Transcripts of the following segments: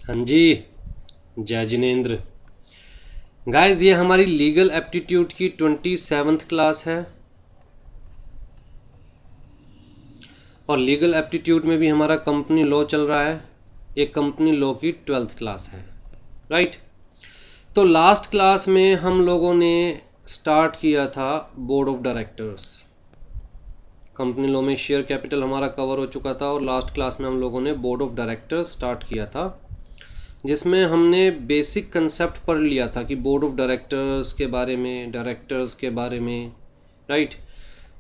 हाँ जी, जय जिनेंद्र। गाइस, ये हमारी लीगल एप्टीट्यूड की 27th क्लास है और लीगल एप्टीट्यूड में भी हमारा कंपनी लॉ चल रहा है। ये कंपनी लॉ की 12th क्लास है, राइट। तो लास्ट क्लास में हम लोगों ने स्टार्ट किया था board of directors. Company law में शेयर कैपिटल हमारा कवर हो चुका था और लास्ट क्लास में हम लोगों ने बोर्ड ऑफ डायरेक्टर्स स्टार्ट किया था, जिसमें हमने बेसिक कंसेप्ट पढ़ लिया था कि बोर्ड ऑफ डायरेक्टर्स के बारे में, डायरेक्टर्स के बारे में, राइट।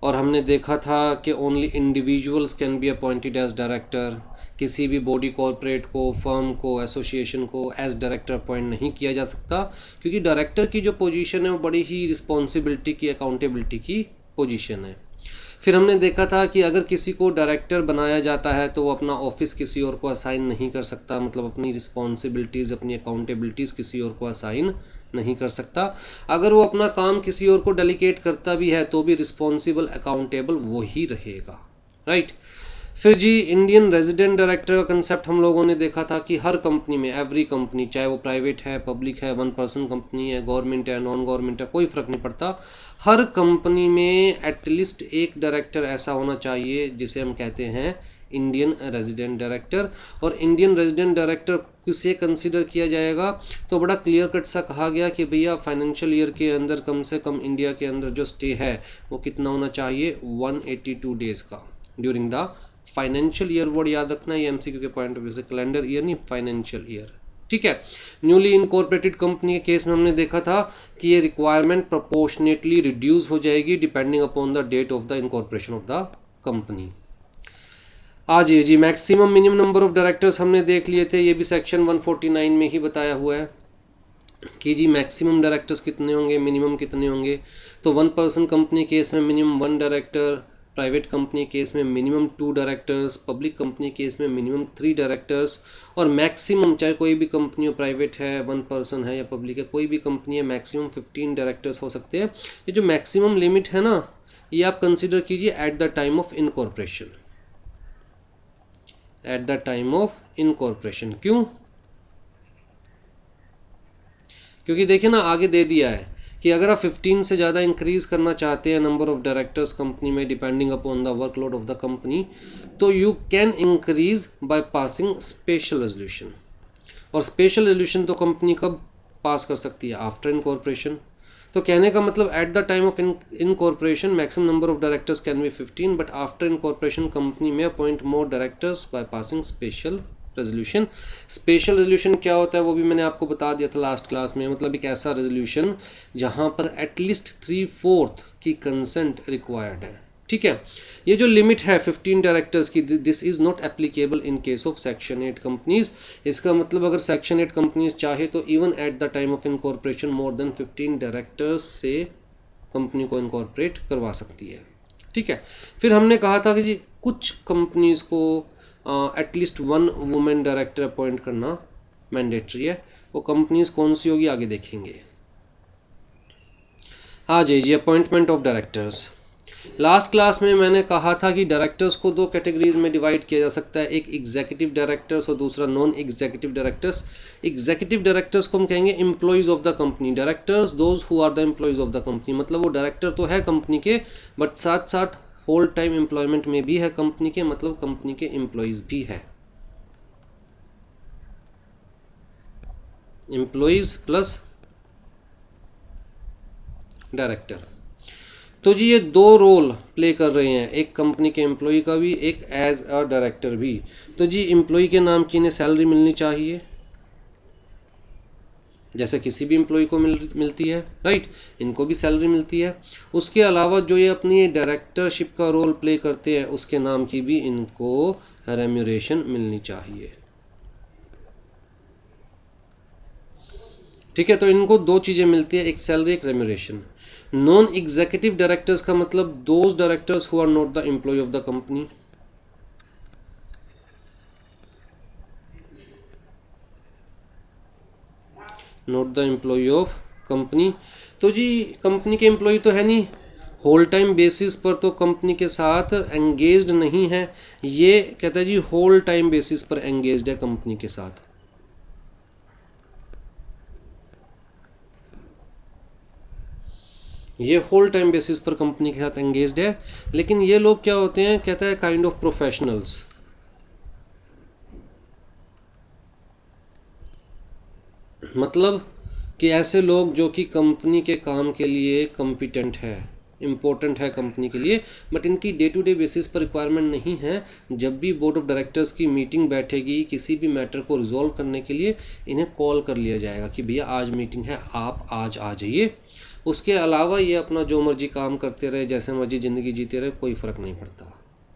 और हमने देखा था कि only individuals can be appointed as director. किसी भी बॉडी कॉरपोरेट को, फर्म को, एसोसिएशन को एज डायरेक्टर अपॉइंट नहीं किया जा सकता, क्योंकि डायरेक्टर की जो पोजीशन है वो बड़ी ही रिस्पॉन्सिबिलिटी की, अकाउंटेबिलिटी की पोजीशन है। फिर हमने देखा था कि अगर किसी को डायरेक्टर बनाया जाता है तो वो अपना ऑफिस किसी और को असाइन नहीं कर सकता, मतलब अपनी रिस्पॉन्सिबिलिटीज़, अपनी अकाउंटेबिलिटीज़ किसी और को असाइन नहीं कर सकता। अगर वो अपना काम किसी और को डेलीगेट करता भी है तो भी रिस्पॉन्सिबल, अकाउंटेबल वो ही रहेगा, राइट। फिर जी इंडियन रेजिडेंट डायरेक्टर का कंसेप्ट हम लोगों ने देखा था कि हर कंपनी में, एवरी कंपनी, चाहे वो प्राइवेट है, पब्लिक है, वन पर्सन कंपनी है, गवर्नमेंट है, नॉन गवर्नमेंट है, कोई फ़र्क नहीं पड़ता, हर कंपनी में एटलीस्ट एक डायरेक्टर ऐसा होना चाहिए जिसे हम कहते हैं इंडियन रेजिडेंट डायरेक्टर। और इंडियन रेजिडेंट डायरेक्टर किसे कंसिडर किया जाएगा, तो बड़ा क्लियर कट सा कहा गया कि भैया फाइनेंशियल ईयर के अंदर कम से कम इंडिया के अंदर जो स्टे है वो कितना होना चाहिए, 182 डेज़ का during the financial year. Word याद रखना, ये एमसीक्यू के पॉइंट ऑफ व्यू से, कैलेंडर ईयर नहीं, फाइनेंशियल ईयर, ठीक है। न्यूली इनकॉर्पोरेटेड कंपनी के केस में हमने देखा था कि ये रिक्वायरमेंट प्रोपोर्शनेटली रिड्यूस हो जाएगी depending upon the date of the incorporation of the company. आज ये जी maximum minimum number of directors हमने देख लिए थे, ये भी सेक्शन 149 में ही बताया हुआ है कि जी मैक्सिमम डायरेक्टर्स कितने होंगे, मिनिमम कितने होंगे। तो वन पर्सन कंपनी केस में minimum 1 director, private company case में minimum 2 directors, public company case में मिनिमम 3 डायरेक्टर्स, और मैक्सिमम, चाहे कोई भी कंपनी हो, प्राइवेट है, वन पर्सन है या पब्लिक है, कोई भी कंपनी है, मैक्सिमम 15 डायरेक्टर्स हो सकते हैं। ये जो मैक्सिमम लिमिट है ना, ये आप कंसिडर कीजिए eight the time of incorporation, eight the time of incorporation. क्यों? क्योंकि देखिए ना, आगे दे दिया है कि अगर आप 15 से ज़्यादा इंक्रीज़ करना चाहते हैं नंबर ऑफ डायरेक्टर्स कंपनी में depending upon the workload of the company, तो you can increase by passing special resolution. और स्पेशल रेजोल्यूशन तो कंपनी कब पास कर सकती है, आफ्टर इनकॉर्पोरेशन। तो कहने का मतलब at the time of incorporation maximum number of directors can be 15, but after incorporation company में appoint more directors by passing special resolution. Special resolution क्या होता है वो भी मैंने आपको बता दिया था लास्ट क्लास में, मतलब एक ऐसा रेजोल्यूशन जहां पर एटलीस्ट 3/4 की कंसेंट रिक्वायर्ड है, ठीक है। ये जो लिमिट है 15 डायरेक्टर्स की, this is not applicable in case of section 8 companies. इसका मतलब अगर सेक्शन 8 कंपनीज चाहे तो even at the time of incorporation more than 15 directors से कंपनी को इनकॉर्पोरेट करवा सकती है, ठीक है। फिर हमने कहा था कि जी कुछ कंपनीज को एटलीस्ट 1 वुमेन डायरेक्टर अपॉइंट करना मैंडेटरी है। वो कंपनीज कौन सी होगी आगे देखेंगे। आ जाइए appointment of directors. Last class में मैंने कहा था कि डायरेक्टर्स को 2 कैटेगरीज में डिवाइड किया जा सकता है, एक एग्जीक्यूटिव डायरेक्टर्स और दूसरा non executive directors. Executive directors को हम कहेंगे employees of the company. Directors those who are the employees of the company, मतलब वो डायरेक्टर तो है कंपनी के, बट साथ साथ होल टाइम एम्प्लॉयमेंट में भी है कंपनी के, मतलब कंपनी के एम्प्लॉयज़ भी है। Employees plus director. तो जी ये 2 रोल प्ले कर रहे हैं, एक कंपनी के एम्प्लॉय का भी, एक एज अ डायरेक्टर भी। तो जी एम्प्लॉय के नाम की इन्हें सैलरी मिलनी चाहिए, जैसे किसी भी एम्प्लॉय को मिलती है, राइट। इनको भी सैलरी मिलती है। उसके अलावा जो ये अपनी डायरेक्टरशिप का रोल प्ले करते हैं उसके नाम की भी इनको रेम्यूरेशन मिलनी चाहिए, ठीक है। तो इनको 2 चीज़ें मिलती है, एक सैलरी, एक रेम्यूरेशन। नॉन एग्जीक्यूटिव डायरेक्टर्स का मतलब those directors who are not the employ of the company. Not the employ of company. तो जी कंपनी के एम्प्लॉय तो है नहीं, होल टाइम बेसिस पर तो कंपनी के साथ एंगेज्ड नहीं है। ये कहता है जी होल टाइम बेसिस पर एंगेज्ड है कंपनी के साथ, ये होल टाइम बेसिस पर कंपनी के साथ एंगेज्ड है। लेकिन ये लोग क्या होते हैं, कहता है काइंड ऑफ प्रोफेशनल्स, मतलब कि ऐसे लोग जो कि कंपनी के काम के लिए कॉम्पिटेंट है, इम्पोर्टेंट है कंपनी के लिए, बट इनकी डे टू डे बेसिस पर रिक्वायरमेंट नहीं है। जब भी बोर्ड ऑफ डायरेक्टर्स की मीटिंग बैठेगी किसी भी मैटर को रिजॉल्व करने के लिए, इन्हें कॉल कर लिया जाएगा कि भैया आज मीटिंग है, आप आज आ जाइए। उसके अलावा ये अपना जो मर्जी काम करते रहे, जैसे मर्जी ज़िंदगी जीते रहे, कोई फ़र्क नहीं पड़ता,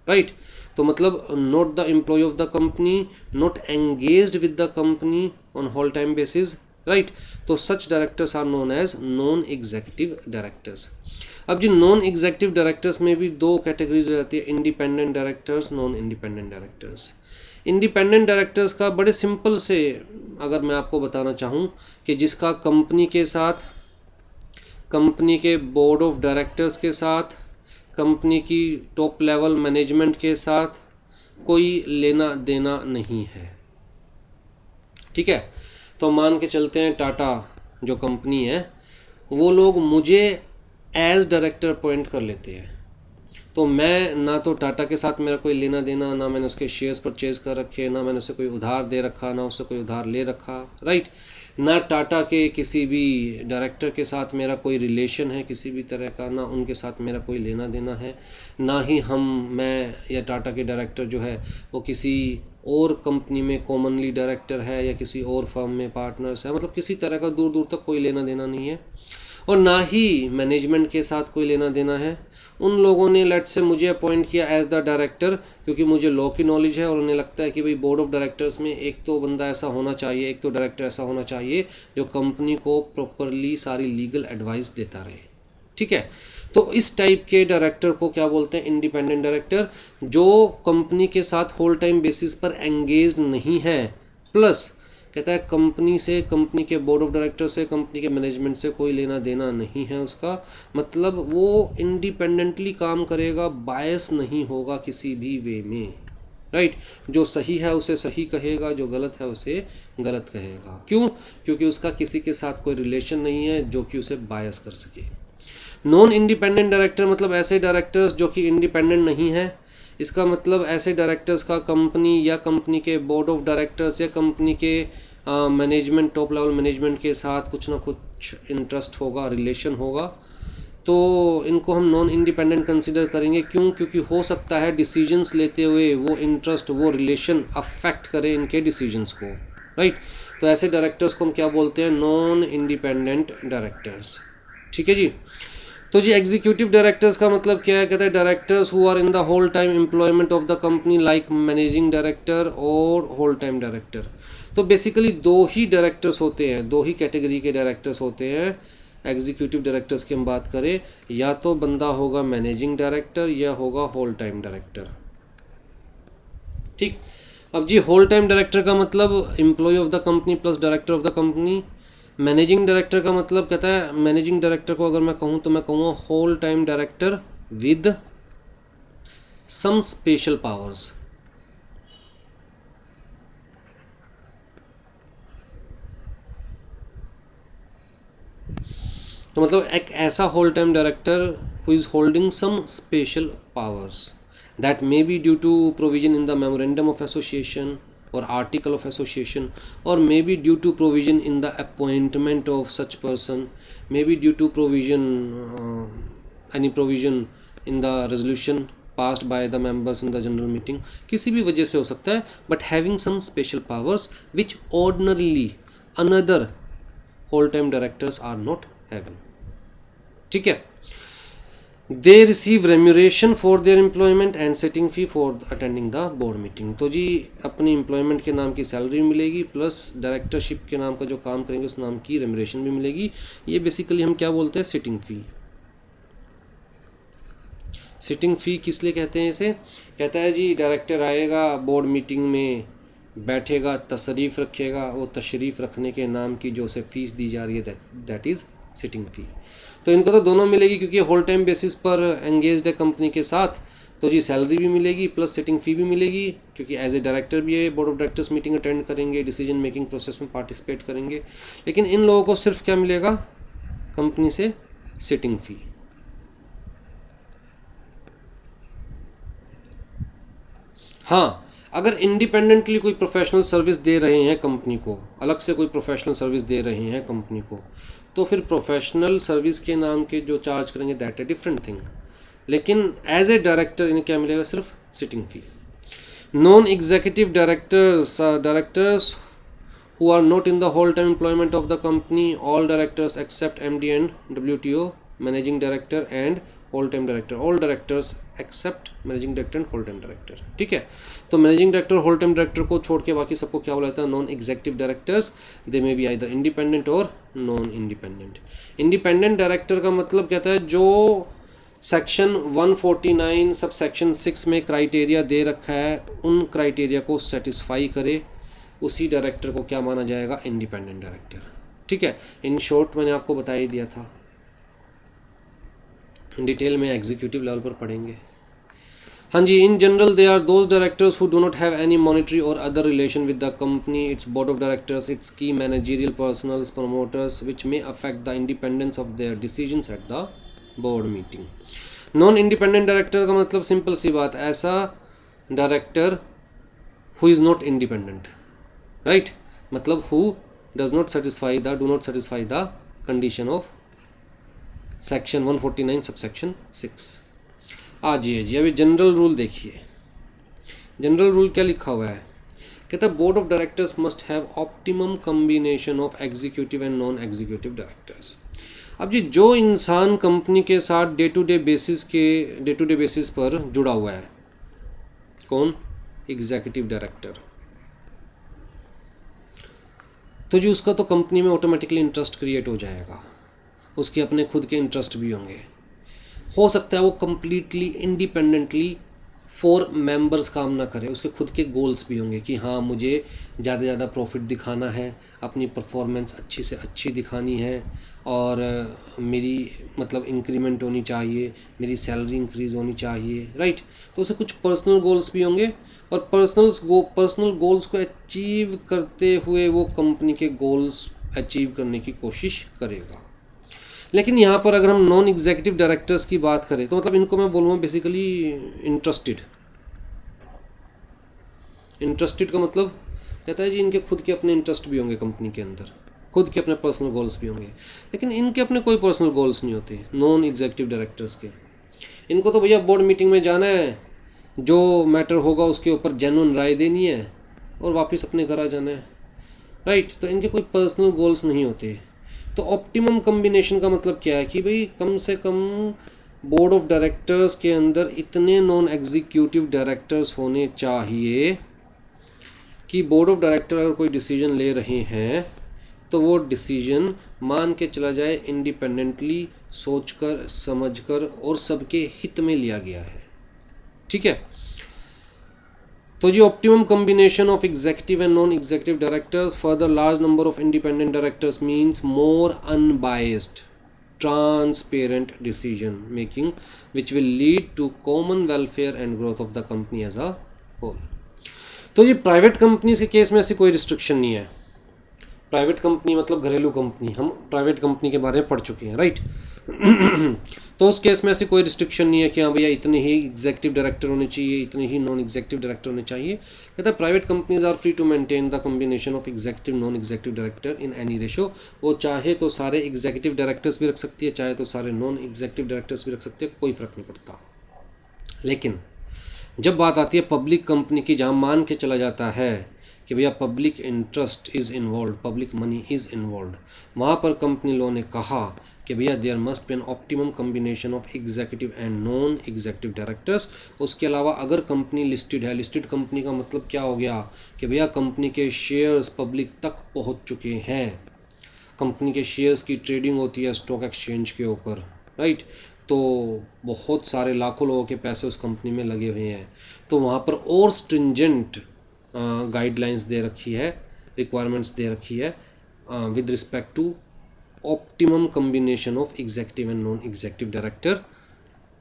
राइट। तो मतलब not the employ of the company, not engaged with the company on whole time basis, right. तो such directors are known as non executive directors. अब जी नॉन एग्जीक्यूटिव डायरेक्टर्स में भी दो कैटेगरीज हो जाती है, independent directors, non independent directors. Independent directors का बड़े सिंपल से अगर मैं आपको बताना चाहूँ कि जिसका कंपनी के साथ, कंपनी के बोर्ड ऑफ डायरेक्टर्स के साथ, कंपनी की टॉप लेवल मैनेजमेंट के साथ कोई लेना देना नहीं है, ठीक है। तो मान के चलते हैं टाटा जो कंपनी है, वो लोग मुझे एज डायरेक्टर अपॉइंट कर लेते हैं, तो मैं ना तो टाटा के साथ मेरा कोई लेना देना, ना मैंने उसके शेयर्स परचेज कर रखे, ना मैंने उसे कोई उधार दे रखा, ना उससे कोई उधार ले रखा, राइट। ना टाटा के किसी भी डायरेक्टर के साथ मेरा कोई रिलेशन है किसी भी तरह का, ना उनके साथ मेरा कोई लेना देना है, ना ही मैं या टाटा के डायरेक्टर जो है वो किसी और कंपनी में कॉमनली डायरेक्टर है या किसी और फर्म में पार्टनर्स है, मतलब किसी तरह का दूर दूर तक कोई लेना देना नहीं है। और ना ही मैनेजमेंट के साथ कोई लेना देना है। उन लोगों ने लेट से मुझे अपॉइंट किया एज द डायरेक्टर क्योंकि मुझे लॉ की नॉलेज है और उन्हें लगता है कि भाई बोर्ड ऑफ डायरेक्टर्स में एक तो बंदा ऐसा होना चाहिए, एक तो डायरेक्टर ऐसा होना चाहिए जो कंपनी को प्रॉपरली सारी लीगल एडवाइस देता रहे, ठीक है। तो इस टाइप के डायरेक्टर को क्या बोलते हैं, इंडिपेंडेंट डायरेक्टर, जो कंपनी के साथ होल टाइम बेसिस पर एंगेज नहीं है, प्लस कहता है कंपनी से, कंपनी के बोर्ड ऑफ डायरेक्टर से, कंपनी के मैनेजमेंट से कोई लेना देना नहीं है उसका, मतलब वो इंडिपेंडेंटली काम करेगा, बायस नहीं होगा किसी भी वे में, राइट। जो सही है उसे सही कहेगा, जो गलत है उसे गलत कहेगा। क्यों? क्योंकि उसका किसी के साथ कोई रिलेशन नहीं है जो कि उसे बायस कर सके। नॉन इंडिपेंडेंट डायरेक्टर मतलब ऐसे डायरेक्टर्स जो कि इंडिपेंडेंट नहीं है। इसका मतलब ऐसे डायरेक्टर्स का कंपनी या कंपनी के बोर्ड ऑफ डायरेक्टर्स या कंपनी के मैनेजमेंट, टॉप लेवल मैनेजमेंट के साथ कुछ ना कुछ इंटरेस्ट होगा, रिलेशन होगा, तो इनको हम नॉन इंडिपेंडेंट कंसिडर करेंगे। क्यों? क्योंकि हो सकता है डिसीजंस लेते हुए वो इंटरेस्ट, वो रिलेशन अफेक्ट करे इनके डिसीजंस को, राइट। तो ऐसे डायरेक्टर्स को हम क्या बोलते हैं, नॉन इंडिपेंडेंट डायरेक्टर्स, ठीक है जी। तो जी एग्जीक्यूटिव डायरेक्टर्स का मतलब क्या है, कहता है directors who are in the whole time employment of the company like managing director और होल टाइम डायरेक्टर। तो बेसिकली दो ही डायरेक्टर्स होते हैं, दो ही कैटेगरी के डायरेक्टर्स होते हैं एग्जीक्यूटिव डायरेक्टर्स की हम बात करें, या तो बंदा होगा मैनेजिंग डायरेक्टर या होगा होल टाइम डायरेक्टर, ठीक। अब जी होल टाइम डायरेक्टर का मतलब employee of the company plus director of the company. Managing director का मतलब कहता है, मैनेजिंग डायरेक्टर को अगर मैं कहूँ तो मैं कहूँगा whole time director with some special powers. तो मतलब एक ऐसा whole time director who is holding some special powers that may be due to provision in the memorandum of association or article of association, or maybe due to provision in the appointment of such person, maybe due to provision any provision in the resolution passed by the members in the general meeting, किसी भी वजह से हो सकता है, but having some special powers which ordinarily another whole time directors are not having, ठीक है। They receive रेम्यूरेशन for their employment and setting fee for attending the board meeting. तो जी अपनी एम्प्लॉयमेंट के नाम की सैलरी मिलेगी, प्लस डायरेक्टरशिप के नाम का जो काम करेंगे उस नाम की रेम्यूरेशन भी मिलेगी। ये बेसिकली हम क्या बोलते हैं, सिटिंग फ़ी। सिटिंग फ़ी किस लिए कहते हैं इसे, कहता है जी डायरेक्टर आएगा बोर्ड मीटिंग में, बैठेगा, तशरीफ़ रखेगा, वो तशरीफ़ रखने के नाम की जो उसे फ़ीस दी जा रही है दैट इज़ सिटिंग फ़ी। तो इनको तो दोनों मिलेगी क्योंकि होल टाइम बेसिस पर एंगेज्ड है कंपनी के साथ, तो जी सैलरी भी मिलेगी प्लस सिटिंग फ़ी भी मिलेगी, क्योंकि एज ए डायरेक्टर भी है, board of directors meeting attend करेंगे, डिसीजन मेकिंग प्रोसेस में पार्टिसिपेट करेंगे। लेकिन इन लोगों को सिर्फ क्या मिलेगा, कंपनी से सिटिंग फ़ी, हाँ, अगर इंडिपेंडेंटली कोई प्रोफेशनल सर्विस दे रहे हैं कंपनी को, अलग से कोई प्रोफेशनल सर्विस दे रहे हैं कंपनी को, तो फिर प्रोफेशनल सर्विस के नाम के जो चार्ज करेंगे दैट ए डिफरेंट थिंग। लेकिन एज ए डायरेक्टर इन्हें क्या मिलेगा? सिर्फ sitting fee. Non executive directors who are not in the whole time employment of the company, all directors except MD and WTO, managing director and whole time director, all directors except managing director and whole time director। ठीक है, तो managing director whole time director को छोड़ के बाकी सबको क्या बोला जाता है? Non executive directors. They may be either independent और नॉन इंडिपेंडेंट। इंडिपेंडेंट डायरेक्टर का मतलब कहता है जो सेक्शन 149 सब सेक्शन 6 में क्राइटेरिया दे रखा है उन क्राइटेरिया को सेटिस्फाई करे, उसी डायरेक्टर को क्या माना जाएगा? Independent director. ठीक है, इन शॉर्ट मैंने आपको बता ही दिया था, डिटेल में एग्जीक्यूटिव लेवल पर पढ़ेंगे। हाँ जी, in general they are those directors who do not have any monetary और other relation with the company, its board of directors, its key managerial personnels, promoters which may affect the independence of their decisions at the board meeting. Non independent director का मतलब simple सी बात, ऐसा director who is not independent, right, मतलब who does not satisfy the do not satisfy the condition of section 149 subsection 6। आजिए जी, अभी general rule देखिए। General rule क्या लिखा हुआ है? कहता है board of directors must have optimum combination of executive and non executive directors. अब जी जो इंसान कंपनी के साथ डे टू डे बेसिस पर जुड़ा हुआ है, कौन? Executive director. तो जी उसका तो कंपनी में ऑटोमेटिकली इंटरेस्ट क्रिएट हो जाएगा, उसके अपने खुद के इंटरेस्ट भी होंगे। हो सकता है वो कम्प्लीटली इंडिपेंडेंटली फॉर मेंबर्स काम ना करे, उसके खुद के गोल्स भी होंगे कि हाँ मुझे ज़्यादा से ज़्यादा प्रॉफिट दिखाना है, अपनी परफॉर्मेंस अच्छी से अच्छी दिखानी है, और मेरी मतलब इंक्रीमेंट होनी चाहिए, मेरी सैलरी इंक्रीज़ होनी चाहिए, राइट। तो उसे कुछ पर्सनल गोल्स भी होंगे, और पर्सनल गोल्स को अचीव करते हुए वो कंपनी के गोल्स अचीव करने की कोशिश करेगा। लेकिन यहाँ पर अगर हम नॉन एग्जीक्यूटिव डायरेक्टर्स की बात करें तो मतलब इनको मैं बोलूँगा बेसिकली इंटरेस्टेड का मतलब कहता है जी इनके खुद के अपने इंटरेस्ट भी होंगे कंपनी के अंदर, खुद के अपने पर्सनल गोल्स भी होंगे, लेकिन इनके अपने कोई पर्सनल गोल्स नहीं होते नॉन एग्जीक्यूटिव डायरेक्टर्स के। इनको तो भैया बोर्ड मीटिंग में जाना है, जो मैटर होगा उसके ऊपर जेन्युइन राय देनी है और वापस अपने घर आ जाना है, राइट। तो इनके कोई पर्सनल गोल्स नहीं होते। तो ऑप्टिमम कम्बिनेशन का मतलब क्या है कि भाई कम से कम बोर्ड ऑफ डायरेक्टर्स के अंदर इतने नॉन एग्जीक्यूटिव डायरेक्टर्स होने चाहिए कि बोर्ड ऑफ डायरेक्टर अगर कोई डिसीजन ले रहे हैं तो वो डिसीजन मान के चला जाए इंडिपेंडेंटली सोचकर समझकर और सबके हित में लिया गया है, ठीक है। तो जी optimum combination of executive and non executive directors, further large number of independent directors means more unbiased transparent decision making which will lead to common welfare and growth of the company as a whole। तो ये private companies के case में ऐसी कोई restriction नहीं है। Private company मतलब घरेलू कंपनी, हम प्राइवेट कंपनी के बारे में पढ़ चुके हैं, राइट। तो उस केस में ऐसी कोई रिस्ट्रिक्शन नहीं है कि हाँ भैया इतने ही एग्जीक्यूटिव डायरेक्टर होने चाहिए, इतने ही नॉन एग्जीक्यूटिव डायरेक्टर होने चाहिए। कहता है private companies are free to maintain the combination of executive non executive director in any ratio. वो चाहे तो सारे एग्जीक्यूटिव डायरेक्टर्स भी रख सकती है, चाहे तो सारे नॉन एग्जीक्यूटिव डायरेक्टर्स भी रख सकते हैं, कोई फ़र्क नहीं पड़ता। लेकिन जब बात आती है पब्लिक कंपनी की, जहाँ मान के चला जाता है कि भैया public interest is involve, public money is involve, वहाँ पर कंपनी लॉ ने कहा कि भैया there must be an optimum combination of executive and non executive directors. उसके अलावा अगर कंपनी लिस्टेड है, लिस्टेड कंपनी का मतलब क्या हो गया कि भैया कंपनी के शेयर्स पब्लिक तक पहुँच चुके हैं, कंपनी के शेयर्स की ट्रेडिंग होती है स्टॉक एक्सचेंज के ऊपर, राइट। तो बहुत सारे लाखों लोगों के पैसे उस कंपनी में लगे हुए हैं, तो वहाँ पर और स्ट्रिंजेंट गाइडलाइंस दे रखी है, रिक्वायरमेंट्स दे रखी है with respect to optimum combination of executive and non executive director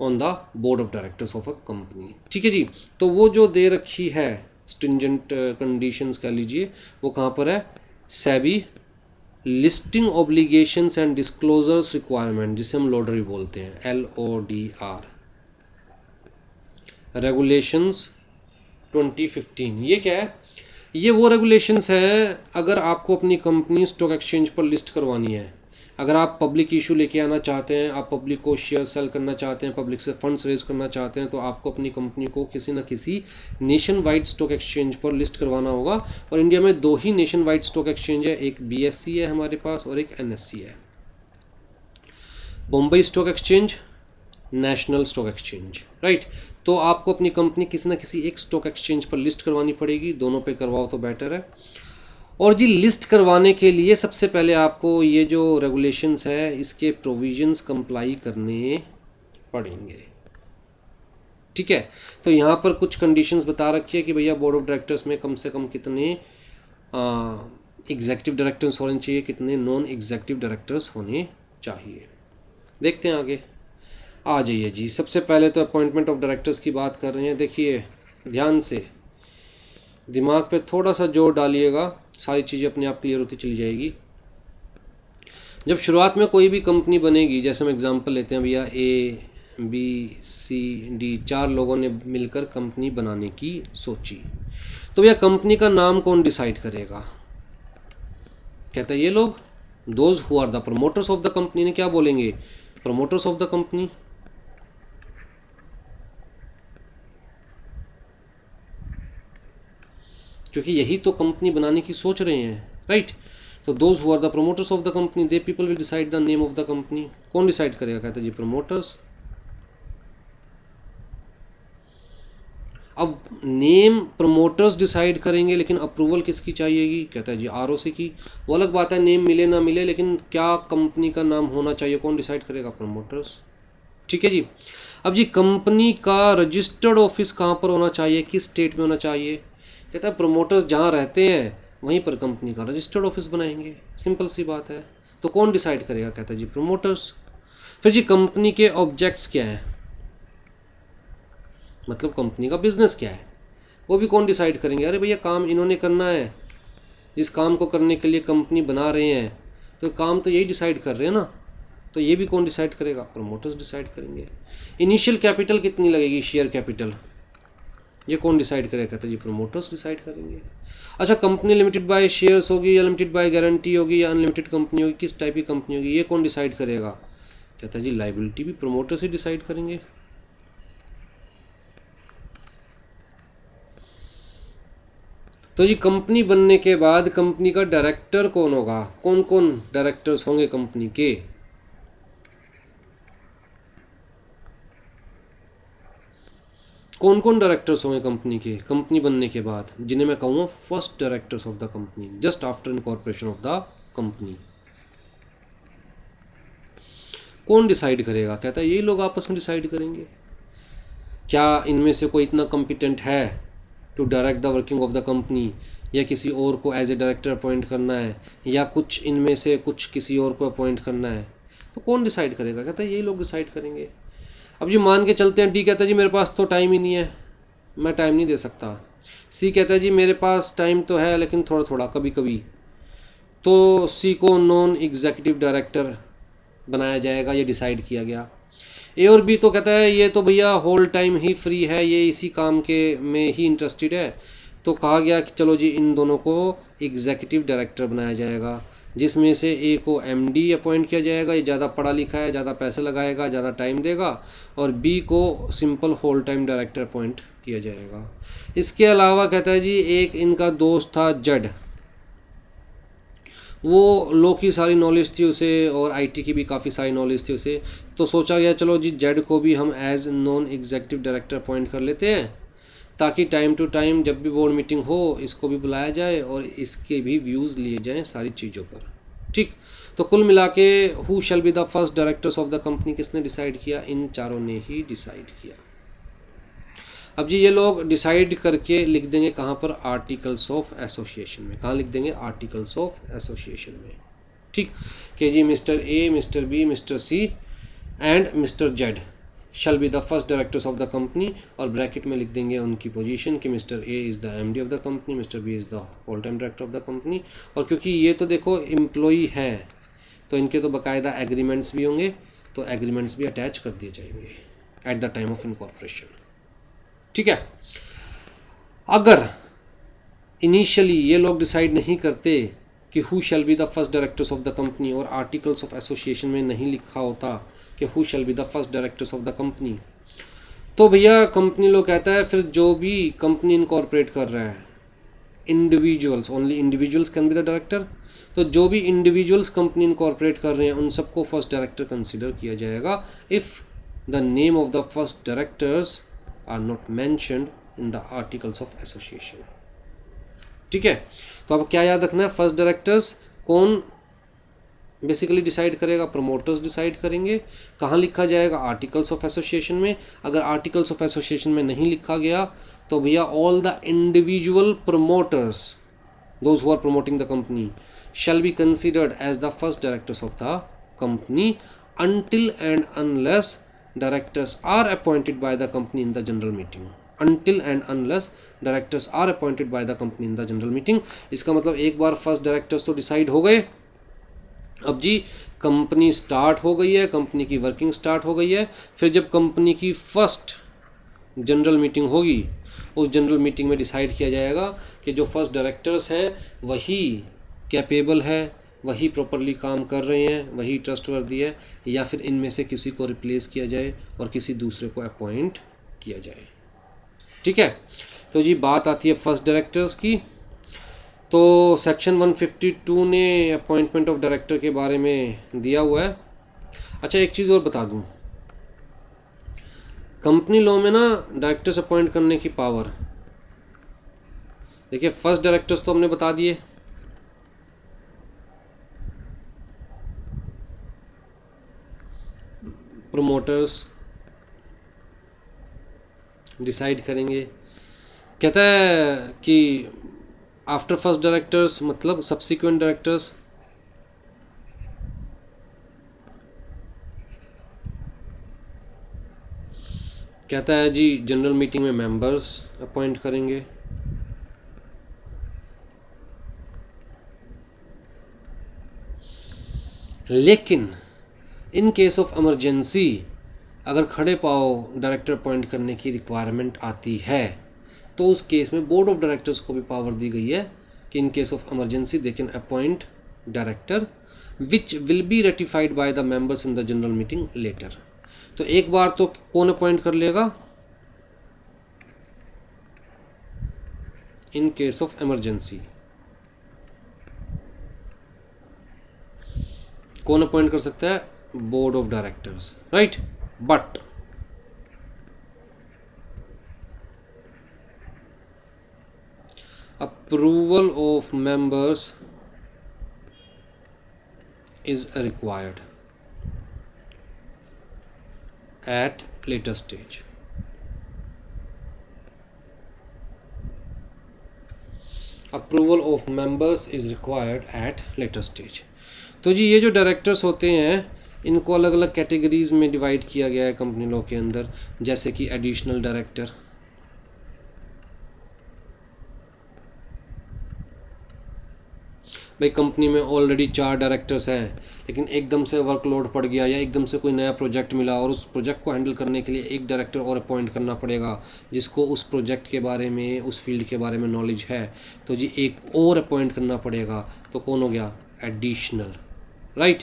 on the board of directors of a company, ठीक है जी। तो वो जो दे रखी है स्ट्रिंजेंट कंडीशंस कह लीजिए, वो कहाँ पर है? SEBI listing obligations and disclosures requirement, जिसे हम लॉडरी बोलते हैं, LODR, रेगुलेशंस 2015। ये क्या है? ये वो रेगुलेशंस हैं अगर आपको अपनी कंपनी स्टॉक एक्सचेंज पर लिस्ट करवानी है, अगर आप पब्लिक इशू लेके आना चाहते हैं, आप पब्लिक को शेयर सेल करना चाहते हैं, पब्लिक से फंड्स रेज करना चाहते हैं, तो आपको अपनी कंपनी को किसी न किसी नेशन वाइड स्टॉक एक्सचेंज पर लिस्ट करवाना होगा। और इंडिया में 2 ही नेशन वाइड स्टॉक एक्सचेंज है, एक BSE है हमारे पास और एक NSE है, Bombay stock exchange, national stock exchange, right. तो आपको अपनी कंपनी किसी न किसी एक स्टॉक एक्सचेंज पर लिस्ट करवानी पड़ेगी, दोनों पे करवाओ तो बेटर है। और जी लिस्ट करवाने के लिए सबसे पहले आपको ये जो रेगुलेशंस है इसके प्रोविजंस कंप्लाई करने पड़ेंगे, ठीक है। तो यहाँ पर कुछ कंडीशंस बता रखी है कि भैया बोर्ड ऑफ डायरेक्टर्स में कम से कम कितने एग्जीक्यूटिव डायरेक्टर्स होने चाहिए, कितने नॉन एग्जीक्यूटिव डायरेक्टर्स होने चाहिए। देखते हैं आगे, आ जाइए जी। सबसे पहले तो अपॉइंटमेंट ऑफ डायरेक्टर्स की बात कर रहे हैं। देखिए ध्यान से, दिमाग पे थोड़ा सा जोर डालिएगा, सारी चीज़ें अपने आप क्लियर होती चली जाएगी। जब शुरुआत में कोई भी कंपनी बनेगी, जैसे हम एग्जांपल लेते हैं भैया ABCD 4 लोगों ने मिलकर कंपनी बनाने की सोची, तो भैया कंपनी का नाम कौन डिसाइड करेगा? कहता है ये लोग, those who are the promoters of the company ने क्या बोलेंगे? Promoters of the company. क्योंकि यही तो कंपनी बनाने की सोच रहे हैं, राइट। तो those who are the promoters of the company, they people will decide the name of the company. कौन डिसाइड करेगा? कहता है जी प्रमोटर्स। अब नेम प्रमोटर्स डिसाइड करेंगे, लेकिन अप्रूवल किसकी चाहिएगी? कहता है जी ROC की। वो अलग बात है नेम मिले ना मिले, लेकिन क्या कंपनी का नाम होना चाहिए, कौन डिसाइड करेगा? प्रमोटर्स, ठीक है जी। अब जी कंपनी का रजिस्टर्ड ऑफिस कहाँ पर होना चाहिए, किस स्टेट में होना चाहिए? कहता है प्रमोटर्स जहाँ रहते हैं वहीं पर कंपनी का रजिस्टर्ड ऑफिस बनाएंगे, सिंपल सी बात है। तो कौन डिसाइड करेगा? कहता है जी प्रमोटर्स। फिर जी कंपनी के ऑब्जेक्ट्स क्या हैं, मतलब कंपनी का बिजनेस क्या है, वो भी कौन डिसाइड करेंगे? अरे भैया काम इन्होंने करना है, जिस काम को करने के लिए कंपनी बना रहे हैं, तो काम तो यही डिसाइड कर रहे हैं ना, तो ये भी कौन डिसाइड करेगा? प्रमोटर्स डिसाइड करेंगे। इनिशियल कैपिटल कितनी लगेगी, शेयर कैपिटल, ये कौन डिसाइड करेगा? कहते हैं जी प्रमोटर्स डिसाइड करेंगे। अच्छा कंपनी लिमिटेड बाय शेयर्स होगी या लिमिटेड बाय गारंटी होगी या अनलिमिटेड कंपनी होगी, किस टाइप की कंपनी होगी, ये कौन डिसाइड करेगा? कहता है जी लायबिलिटी भी प्रमोटर्स ही डिसाइड करेंगे। तो जी कंपनी बनने के बाद कंपनी का डायरेक्टर कौन होगा, कौन कौन डायरेक्टर्स होंगे कंपनी के? कौन कौन डायरेक्टर्स होंगे कंपनी के कंपनी बनने के बाद, जिन्हें मैं कहूँगा first directors of the company, just after incorporation of the company. कौन डिसाइड करेगा? कहता है यही लोग आपस में डिसाइड करेंगे। क्या इनमें से कोई इतना कॉम्पिटेंट है to direct the working of the company, या किसी और को एज ए डायरेक्टर अपॉइंट करना है, या कुछ इनमें से कुछ किसी और को अपॉइंट करना है, तो कौन डिसाइड करेगा? कहता है यही लोग डिसाइड करेंगे। अब जी मान के चलते हैं, डी कहता है जी मेरे पास तो टाइम ही नहीं है, मैं टाइम नहीं दे सकता। सी कहता है जी मेरे पास टाइम तो है लेकिन थोड़ा थोड़ा कभी कभी, तो सी को नॉन एग्जीक्यूटिव डायरेक्टर बनाया जाएगा, ये डिसाइड किया गया। ए और बी तो कहता है ये तो भैया होल टाइम ही फ्री है, ये इसी काम के में ही इंटरेस्टेड है, तो कहा गया कि चलो जी इन दोनों को एग्जीक्यूटिव डायरेक्टर बनाया जाएगा, जिसमें से ए को MD अपॉइंट किया जाएगा, ये ज़्यादा पढ़ा लिखा है, ज़्यादा पैसे लगाएगा, ज़्यादा टाइम देगा, और बी को simple whole time director appoint किया जाएगा। इसके अलावा कहता है जी एक इनका दोस्त था जेड, वो लॉ की सारी नॉलेज थी उसे और IT की भी काफ़ी सारी नॉलेज थी उसे, तो सोचा गया चलो जी जेड को भी हम as non executive director appoint कर लेते हैं, ताकि टाइम टू टाइम जब भी बोर्ड मीटिंग हो इसको भी बुलाया जाए और इसके भी व्यूज़ लिए जाएं सारी चीज़ों पर, ठीक। तो कुल मिला के who shell be the first directors of the company किसने डिसाइड किया? इन चारों ने ही डिसाइड किया। अब जी ये लोग डिसाइड करके लिख देंगे कहाँ पर? आर्टिकल्स ऑफ एसोसिएशन में। कहाँ लिख देंगे? आर्टिकल्स ऑफ एसोसिएशन में, ठीक। कि जी mister A, mister B, mister C and mister Z shall be the first directors of the company, और ब्रैकेट में लिख देंगे उनकी पोजीशन कि mister A is the MD of the company, mister B is the whole time director of the company. और क्योंकि ये तो देखो एम्प्लॉई है तो इनके तो बाकायदा एग्रीमेंट्स भी होंगे, तो एग्रीमेंट्स भी अटैच कर दिए जाएंगे eight the time of incorporation, ठीक है। अगर इनिशियली ये लोग डिसाइड नहीं करते कि who shell be the first directors of the company, और आर्टिकल्स ऑफ एसोसिएशन में नहीं लिखा होता कि who shell be the first directors of the company, तो भैया कंपनी लॉ कहता है फिर जो भी कंपनी इनकॉर्पोरेट कर रहा है, individuals, only individuals can be the director, तो जो भी इंडिविजुअल्स कंपनी इनकॉर्पोरेट कर रहे हैं उन सबको फर्स्ट डायरेक्टर कंसिडर किया जाएगा if the name of the first directors are not mentioned in the articles of association. ठीक है, तो अब क्या याद रखना है, फर्स्ट डायरेक्टर्स कौन बेसिकली डिसाइड करेगा, प्रमोटर्स डिसाइड करेंगे। कहाँ लिखा जाएगा, आर्टिकल्स ऑफ एसोसिएशन में। अगर आर्टिकल्स ऑफ एसोसिएशन में नहीं लिखा गया तो भैया all the individual promoters, those who are promoting the company, shall be considered as the first directors of the company until and unless directors are appointed by the company in the general meeting, until and unless directors are appointed by the company in the general meeting। इसका मतलब एक बार first directors तो decide हो गए, अब जी company start हो गई है, कंपनी की वर्किंग स्टार्ट हो गई है, फिर जब कंपनी की फर्स्ट जनरल मीटिंग होगी उस जनरल मीटिंग में डिसाइड किया जाएगा कि जो फर्स्ट डायरेक्टर्स हैं वही कैपेबल है, वही प्रॉपरली काम कर रहे हैं, वही ट्रस्टवर्दी है, या फिर इनमें से किसी को रिप्लेस किया जाए और किसी दूसरे को अपॉइंट किया जाए। ठीक है, तो जी बात आती है फर्स्ट डायरेक्टर्स की। तो सेक्शन 152 ने अपॉइंटमेंट ऑफ डायरेक्टर के बारे में दिया हुआ है। अच्छा एक चीज़ और बता दूं, कंपनी लॉ में ना डायरेक्टर्स अपॉइंट करने की पावर, देखिए फर्स्ट डायरेक्टर्स तो हमने बता दिए, प्रमोटर्स डिसाइड करेंगे। कहता है कि आफ्टर फर्स्ट डायरेक्टर्स मतलब सब्सिक्वेंट डायरेक्टर्स, कहता है जी जनरल मीटिंग में मेंबर्स अपॉइंट करेंगे। लेकिन इन केस ऑफ इमरजेंसी अगर खड़े पाओ डायरेक्टर अपॉइंट करने की रिक्वायरमेंट आती है तो उस केस में बोर्ड ऑफ डायरेक्टर्स को भी पावर दी गई है कि in case of emergency they can appoint director which will be ratified by the members in the general meeting later. तो एक बार तो कौन अपॉइंट कर लेगा, इन केस ऑफ इमरजेंसी कौन अपॉइंट कर सकता है, board of directors, right. But approval of members is required at later stage। Approval of members is required at later stage। तो जी ये जो डायरेक्टर्स होते हैं इनको अलग अलग कैटेगरीज में डिवाइड किया गया है कंपनी लॉ के अंदर, जैसे कि एडिशनल डायरेक्टर, भाई कंपनी में ऑलरेडी 4 डायरेक्टर्स हैं लेकिन एकदम से वर्कलोड पड़ गया या एकदम से कोई नया प्रोजेक्ट मिला और उस प्रोजेक्ट को हैंडल करने के लिए एक डायरेक्टर और अपॉइंट करना पड़ेगा जिसको उस प्रोजेक्ट के बारे में, उस फील्ड के बारे में नॉलेज है, तो जी एक और अपॉइंट करना पड़ेगा। तो कौन हो गया, एडिशनल, राइट।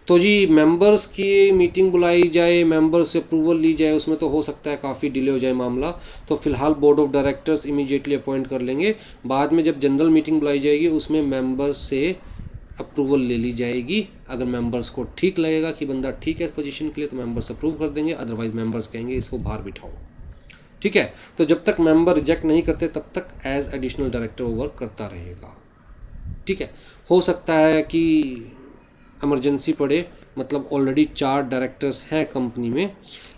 तो जी मेंबर्स की मीटिंग बुलाई जाए, मेंबर्स से अप्रूवल ली जाए, उसमें तो हो सकता है काफ़ी डिले हो जाए मामला, तो फिलहाल board of directors immediately appoint कर लेंगे। बाद में जब जनरल मीटिंग बुलाई जाएगी उसमें मेंबर्स से अप्रूवल ले ली जाएगी। अगर मेंबर्स को ठीक लगेगा कि बंदा ठीक है इस पोजीशन के लिए तो मेंबर्स अप्रूव कर देंगे, अदरवाइज मेंबर्स कहेंगे इसको बाहर बिठाओ। ठीक है, तो जब तक मेंबर रिजेक्ट नहीं करते तब तक एज एडिशनल डायरेक्टर वो वर्क करता रहेगा। ठीक है, हो सकता है कि इमरजेंसी पड़े, मतलब ऑलरेडी 4 डायरेक्टर्स हैं कंपनी में,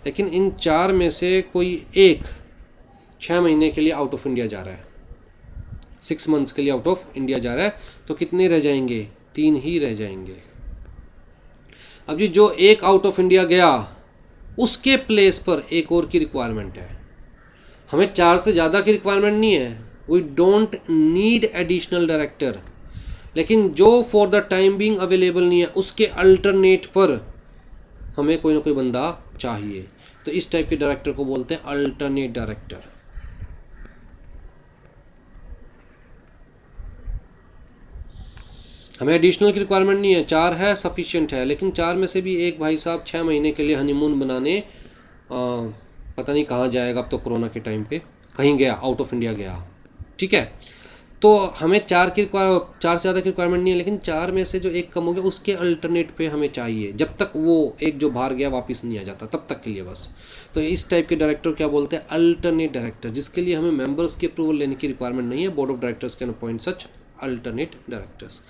लेकिन इन 4 में से कोई एक 6 महीने के लिए आउट ऑफ इंडिया जा रहा है, 6 मंथ्स के लिए आउट ऑफ इंडिया जा रहा है, तो कितने रह जाएंगे, 3 ही रह जाएंगे। अब जी जो एक आउट ऑफ इंडिया गया उसके प्लेस पर एक और की रिक्वायरमेंट है। हमें 4 से ज़्यादा की रिक्वायरमेंट नहीं है, we don't need additional director, लेकिन जो for the time being available नहीं है उसके अल्टरनेट पर हमें कोई ना कोई बंदा चाहिए। तो इस टाइप के डायरेक्टर को बोलते हैं अल्टरनेट डायरेक्टर। हमें एडिशनल की रिक्वायरमेंट नहीं है, 4 है सफिशिएंट है, लेकिन 4 में से भी एक भाई साहब 6 महीने के लिए हनीमून बनाने पता नहीं कहाँ जाएगा, अब तो कोरोना के टाइम पे कहीं गया, आउट ऑफ इंडिया गया, ठीक है। तो हमें 4 से ज़्यादा की रिक्वायरमेंट नहीं है, लेकिन 4 में से जो एक कम हो गया उसके अल्टरनेट पे हमें चाहिए, जब तक वो एक जो बाहर गया वापस नहीं आ जाता तब तक के लिए बस। तो इस टाइप के डायरेक्टर क्या बोलते हैं, अल्टरनेट डायरेक्टर, जिसके लिए हमें मेंबर्स की अप्रूवल लेने की रिक्वायरमेंट नहीं है। Board of directors can appoint such alternate directors.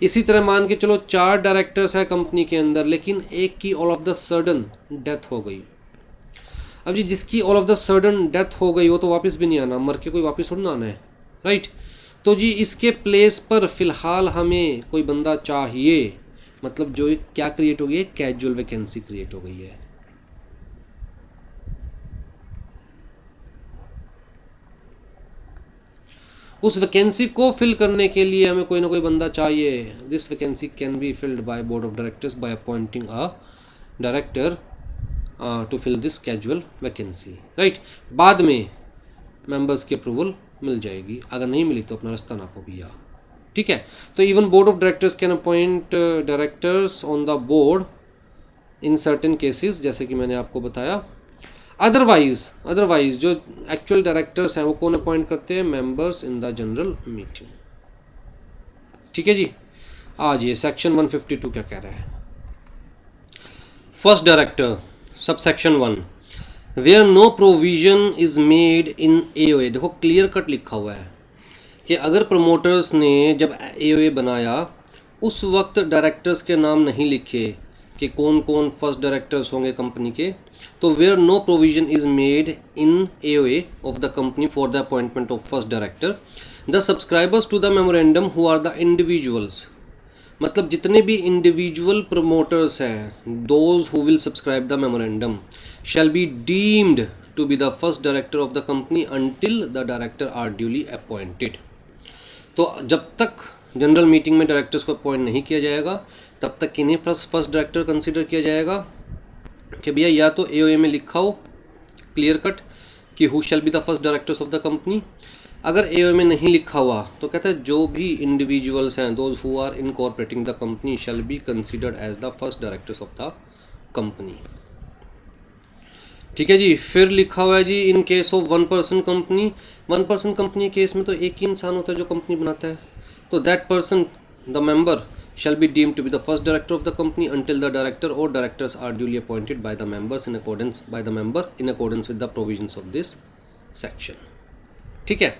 इसी तरह मान के चलो 4 डायरेक्टर्स है कंपनी के अंदर, लेकिन एक की all of the sudden death हो गई। अब जी जिसकी all of the sudden death हो गई वो तो वापस भी नहीं आना, मर के कोई वापस थोड़ी ना आना है, राइट। तो जी इसके प्लेस पर फ़िलहाल हमें कोई बंदा चाहिए, मतलब जो क्या क्रिएट हो गई है, कैजुअल वैकेंसी क्रिएट हो गई है। उस वैकेंसी को फिल करने के लिए हमें कोई ना कोई बंदा चाहिए। This vacancy can be filled by board of directors by appointing a director to fill this casual vacancy, right. बाद में मेंबर्स की अप्रूवल मिल जाएगी, अगर नहीं मिली तो अपना रास्ता नापो भैया, ठीक है। तो even board of directors can appoint directors on the board in certain cases, जैसे कि मैंने आपको बताया। अदरवाइज जो एक्चुअल डायरेक्टर्स हैं वो कौन अपॉइंट करते हैं, members in the general meeting, ठीक है जी। आज ये सेक्शन 152 क्या कह रहा है। First director subsection 1, where no provision is made in AOA. देखो क्लियर कट लिखा हुआ है कि अगर प्रमोटर्स ने जब एओए बनाया उस वक्त डायरेक्टर्स के नाम नहीं लिखे कि कौन कौन फर्स्ट डायरेक्टर्स होंगे कंपनी के, तो where no provision is made in AOA of the company for the appointment of first director, the subscribers to the memorandum who are the individuals, मतलब जितने भी इंडिविजुअल प्रमोटर्स हैं, those who will subscribe the memorandum shall be deemed to be the first director of the company until the director are duly appointed। तो जब तक general meeting में directors को appoint नहीं किया जाएगा तब तक किन्हीं फर्स्ट डायरेक्टर कंसिडर किया जाएगा कि भैया या तो एओए में लिखा हो क्लियर कट कि who shell be the first directors of the company. अगर एओए में नहीं लिखा हुआ तो कहता है जो भी इंडिविजुअल्स हैं, those who are incorporating the company shall be considered as the first directors of the company, ठीक है जी। फिर लिखा हुआ है जी in case of 1 person company, 1 person company के केस में तो एक ही इंसान होता है जो कंपनी बनाता है, तो that person the member shall be deemed to be the first director of the company until the director or directors are duly appointed by the members in accordance with the provisions of this section, ठीक है।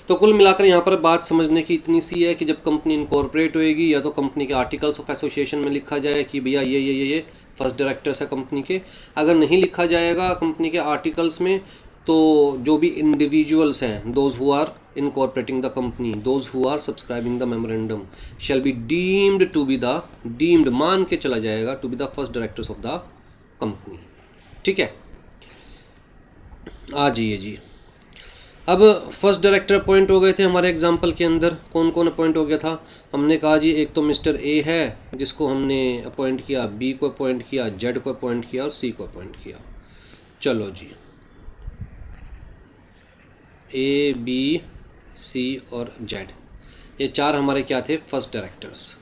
तो कुल मिलाकर यहाँ पर बात समझने की इतनी सी है कि जब कंपनी इनकॉर्पोरेट होएगी या तो कंपनी के आर्टिकल्स ऑफ एसोसिएशन में लिखा जाए कि भैया ये फर्स्ट डायरेक्टर्स है कंपनी के। अगर नहीं लिखा जाएगा कंपनी के आर्टिकल्स में तो जो भी इंडिविजुअल्स हैं, those who are incorporating the company, those who are subscribing the memorandum shall be deemed to be the, deemed मान के चला जाएगा, to be the first directors of the company, ठीक है। आ जाइए जी। अब फर्स्ट डायरेक्टर अपॉइंट हो गए थे हमारे एग्जाम्पल के अंदर। कौन कौन अपॉइंट हो गया था, हमने कहा जी एक तो मिस्टर ए है जिसको हमने अपॉइंट किया, बी को अपॉइंट किया, जेड को अपॉइंट किया और सी को अपॉइंट किया। चलो जी, ए बी सी और जेड, ये 4 हमारे क्या थे, फर्स्ट डायरेक्टर्स।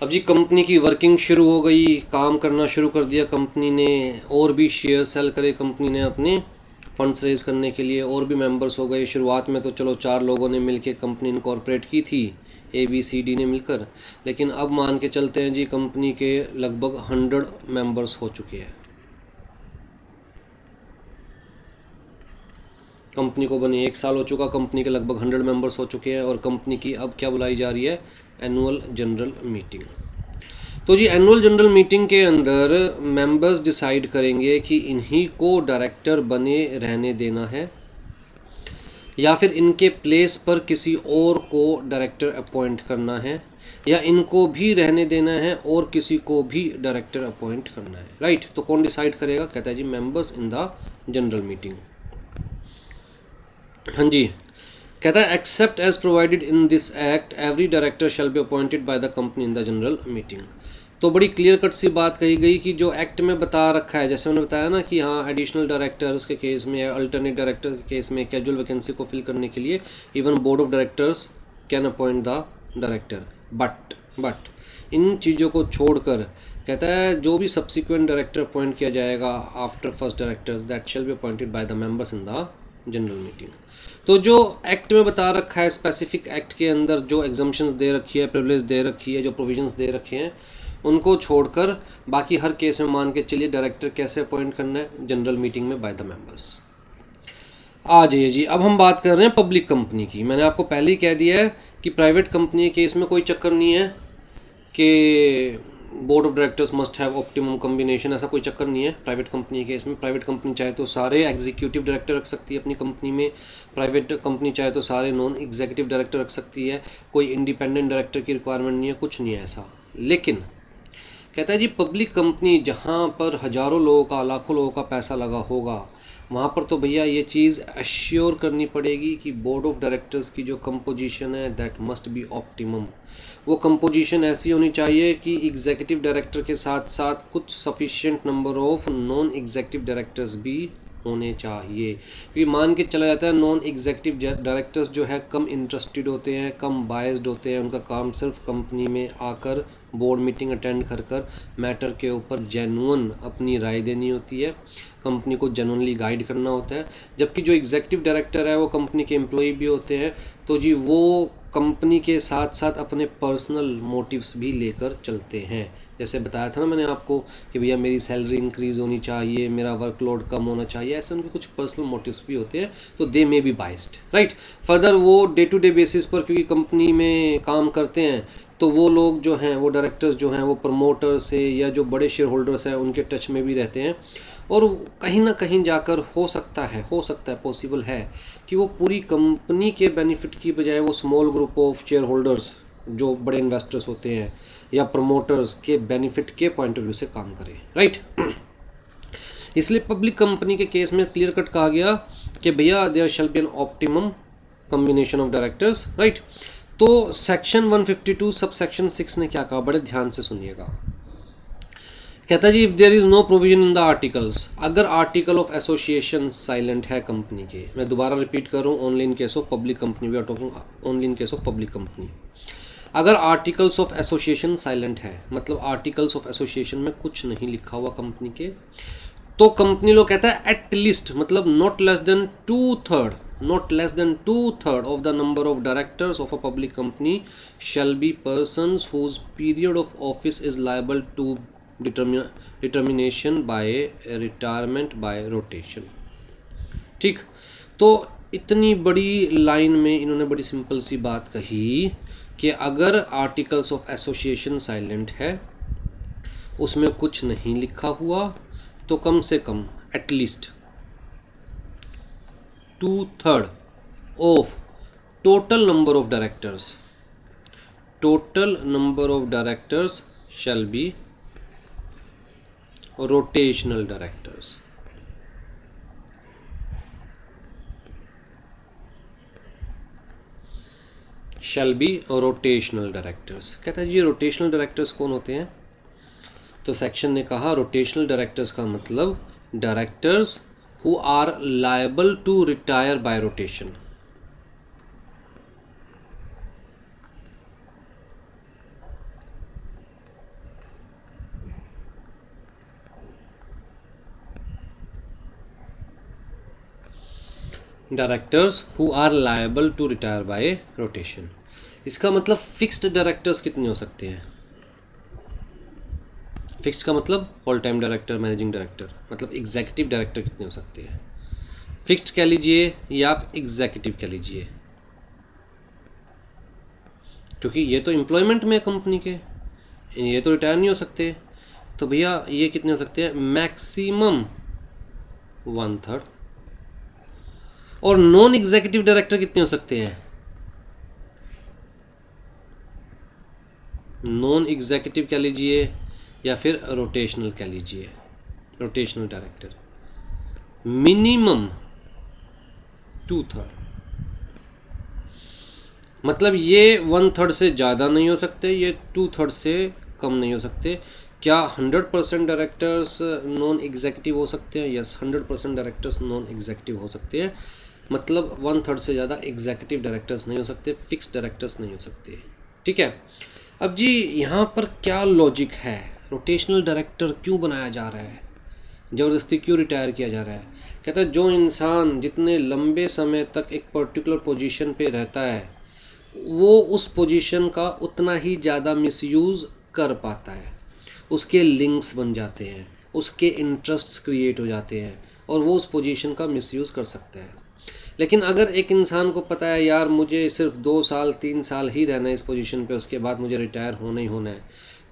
अब जी कंपनी की वर्किंग शुरू हो गई, काम करना शुरू कर दिया कंपनी ने, और भी शेयर सेल करे कंपनी ने अपने फंड्स रेज करने के लिए, और भी मेंबर्स हो गए। शुरुआत में तो चलो 4 लोगों ने मिलके कंपनी इनकॉर्पोरेट की थी, ए बी सी डी ने मिलकर, लेकिन अब मान के चलते हैं जी कंपनी के लगभग 100 मेंबर्स हो चुके हैं। कंपनी को बने 1 साल हो चुका, कंपनी के लगभग 100 मेंबर्स हो चुके हैं, और कंपनी की अब क्या बुलाई जा रही है, एनुअल जनरल मीटिंग। तो जी एनुअल जनरल मीटिंग के अंदर मेंबर्स डिसाइड करेंगे कि इन्हीं को डायरेक्टर बने रहने देना है या फिर इनके प्लेस पर किसी और को डायरेक्टर अपॉइंट करना है, या इनको भी रहने देना है और किसी को भी डायरेक्टर अपॉइंट करना है, राइट। तो कौन डिसाइड करेगा, कहता है जी members in the general meeting. हाँ जी, कहता है except as provided in this act every director shall be appointed by the company in the general meeting. तो बड़ी क्लियर कट सी बात कही गई कि जो एक्ट में बता रखा है, जैसे मैंने बताया ना कि हाँ एडिशनल डायरेक्टर्स के केस में या अल्टरनेट डायरेक्टर के केस में कैजुअल वैकेंसी को फिल करने के लिए even board of directors can appoint the director, but इन चीज़ों को छोड़कर कहता है जो भी सब्सिक्वेंट डायरेक्टर अपॉइंट किया जाएगा after first directors that shell be appointed by the members in the general meeting. तो जो एक्ट में बता रखा है, स्पेसिफिक एक्ट के अंदर जो एग्जम्पशंस दे रखी है, प्रिविलेज दे रखी है, जो प्रोविजंस दे रखे हैं, उनको छोड़कर बाकी हर केस में मान के चलिए डायरेक्टर कैसे अपॉइंट करना है, जनरल मीटिंग में बाय द मेंबर्स। आ जाइए जी, अब हम बात कर रहे हैं पब्लिक कंपनी की। मैंने आपको पहले ही कह दिया है कि प्राइवेट कंपनी के केस में कोई चक्कर नहीं है कि board of directors must have optimum combination, ऐसा कोई चक्कर नहीं है प्राइवेट कंपनी के केस में। प्राइवेट कंपनी चाहे तो सारे एग्जीक्यूटिव डायरेक्टर रख सकती है अपनी कंपनी में, प्राइवेट कंपनी चाहे तो सारे नॉन एग्जीक्यूटिव डायरेक्टर रख सकती है, कोई इंडिपेंडेंट डायरेक्टर की रिक्वायरमेंट नहीं है, कुछ नहीं है ऐसा। लेकिन कहता है जी पब्लिक कंपनी जहाँ पर हज़ारों लोगों का, लाखों लोगों का पैसा लगा होगा, वहाँ पर तो भैया ये चीज़ एश्योर करनी पड़ेगी कि बोर्ड ऑफ डायरेक्टर्स की जो कंपोजिशन है दैट मस्ट बी ऑप्टिमम। वो कंपोजिशन ऐसी होनी चाहिए कि एग्जीक्यूटिव डायरेक्टर के साथ साथ कुछ sufficient number of non executive directors भी होने चाहिए, क्योंकि मान के चला जाता है नॉन एग्जीक्यूटिव डायरेक्टर्स जो है कम इंटरेस्टेड होते हैं, कम बायस्ड होते हैं, उनका काम सिर्फ कंपनी में आकर बोर्ड मीटिंग अटेंड कर मैटर के ऊपर जेन्युइन अपनी राय देनी होती है, कंपनी को जेन्युइनली गाइड करना होता है। जबकि जो एग्जीक्यूटिव डायरेक्टर है वो कंपनी के एम्प्लॉय भी होते हैं, तो जी वो कंपनी के साथ साथ अपने पर्सनल मोटिव्स भी लेकर चलते हैं। जैसे बताया था ना मैंने आपको कि भैया मेरी सैलरी इंक्रीज़ होनी चाहिए, मेरा वर्कलोड कम होना चाहिए, ऐसे उनके कुछ पर्सनल मोटिव्स भी होते हैं, तो they may be biased, right. Further वो डे टू डे बेसिस पर क्योंकि कंपनी में काम करते हैं, तो वो लोग जो हैं, वो डायरेक्टर्स जो हैं, वो प्रमोटर से या जो बड़े शेयर होल्डर्स हैं उनके टच में भी रहते हैं, और कहीं ना कहीं जाकर हो सकता है पॉसिबल है कि वो पूरी कंपनी के बेनिफिट की बजाय वो small group of share holders जो बड़े इन्वेस्टर्स होते हैं या प्रमोटर्स के बेनिफिट के पॉइंट ऑफ व्यू से काम करें, राइट। इसलिए पब्लिक कंपनी के केस में क्लियर कट कहा गया कि भैया there shall be an optimum combination of directors, right. तो सेक्शन 152 सब सेक्शन 6 ने क्या कहा, बड़े ध्यान से सुनिएगा। कहता है जी if there is no provision in the articles, अगर आर्टिकल ऑफ एसोसिएशन साइलेंट है कंपनी के, मैं दोबारा रिपीट कर रहा हूँ, only in case of public company, we are talking only in case of public company. अगर आर्टिकल्स ऑफ एसोसिएशन साइलेंट है, मतलब आर्टिकल्स ऑफ एसोसिएशन में कुछ नहीं लिखा हुआ कंपनी के, तो कंपनी लोग कहता है एट लिस्ट, मतलब not less than 2/3 of the number of directors of a public company shall be persons whose period of office is liable to determination by retirement by rotation। ठीक, तो इतनी बड़ी लाइन में इन्होंने बड़ी सिंपल सी बात कही कि अगर आर्टिकल्स ऑफ एसोसिएशन साइलेंट है, उसमें कुछ नहीं लिखा हुआ, तो कम से कम at least 2/3 of total number of directors shall be rotational directors। shall be rotational directors। कहता है जी रोटेशनल डायरेक्टर्स कौन होते हैं, तो सेक्शन ने कहा रोटेशनल डायरेक्टर्स का मतलब directors who are liable to retire by rotation। Directors who are liable to retire by rotation. इसका मतलब फिक्स्ड डायरेक्टर्स कितने हो सकते हैं, फिक्स्ड का मतलब all time director, managing director, मतलब एग्जीक्यूटिव डायरेक्टर कितने हो सकते हैं, फिक्स्ड कह लीजिए या आप एग्जीक्यूटिव कह लीजिए, क्योंकि ये तो एम्प्लॉयमेंट में है कंपनी के, ये तो रिटायर नहीं हो सकते, तो भैया ये कितने हो सकते हैं, मैक्सिमम 1/3। और नॉन एग्जीक्यूटिव डायरेक्टर कितने हो सकते हैं, नॉन एग्जीक्यूटिव कह लीजिए या फिर रोटेशनल कह लीजिए, रोटेशनल डायरेक्टर मिनिमम 2/3, मतलब ये 1/3 से ज़्यादा नहीं हो सकते, ये 2/3 से कम नहीं हो सकते। क्या 100% डायरेक्टर्स नॉन एग्जीक्यूटिव हो सकते हैं? यस, 100% डायरेक्टर्स नॉन एग्जीक्यूटिव हो सकते हैं, मतलब 1/3 से ज़्यादा एग्जीक्यूटिव डायरेक्टर्स नहीं हो सकते, फिक्स डायरेक्टर्स नहीं हो सकते। ठीक है, अब जी यहाँ पर क्या लॉजिक है, रोटेशनल डायरेक्टर क्यों बनाया जा रहा है, ज़बरदस्ती क्यों रिटायर किया जा रहा है? कहता है जो इंसान जितने लंबे समय तक एक पर्टिकुलर पोजीशन पे रहता है वो उस पोजीशन का उतना ही ज़्यादा मिसयूज़ कर पाता है, उसके लिंक्स बन जाते हैं, उसके इंटरेस्ट्स क्रिएट हो जाते हैं और वो उस पोजीशन का मिसयूज़ कर सकता है। लेकिन अगर एक इंसान को पता है यार मुझे सिर्फ 2 साल 3 साल ही रहना है इस पोजीशन पे, उसके बाद मुझे रिटायर होना ही होना है,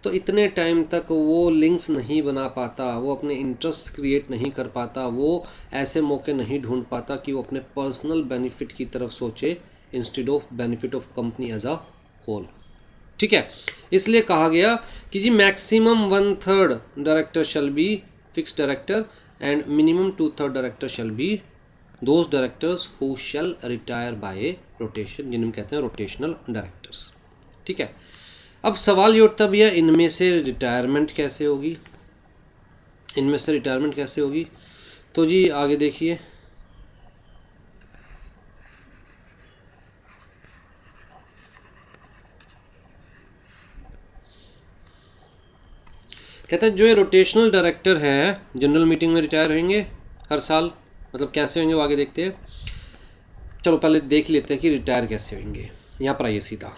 तो इतने टाइम तक वो लिंक्स नहीं बना पाता, वो अपने इंटरेस्ट क्रिएट नहीं कर पाता, वो ऐसे मौके नहीं ढूंढ पाता कि वो अपने पर्सनल बेनिफिट की तरफ सोचे instead of benefit of company as a whole. ठीक है, इसलिए कहा गया कि जी maximum 1/3 director shall be fix director and minimum 2/3 director shall be those directors who shall retire by rotation, जिन्हें कहते हैं रोटेशनल डायरेक्टर्स। ठीक है, अब सवाल ये उठता भैया इनमें से रिटायरमेंट कैसे होगी, इनमें से रिटायरमेंट कैसे होगी? तो जी आगे देखिए, कहता है जो ये रोटेशनल डायरेक्टर है जनरल मीटिंग में रिटायर होंगे हर साल, मतलब कैसे होंगे वो आगे देखते हैं। चलो पहले देख लेते हैं कि रिटायर कैसे होंगे, यहाँ पर आइए सीधा।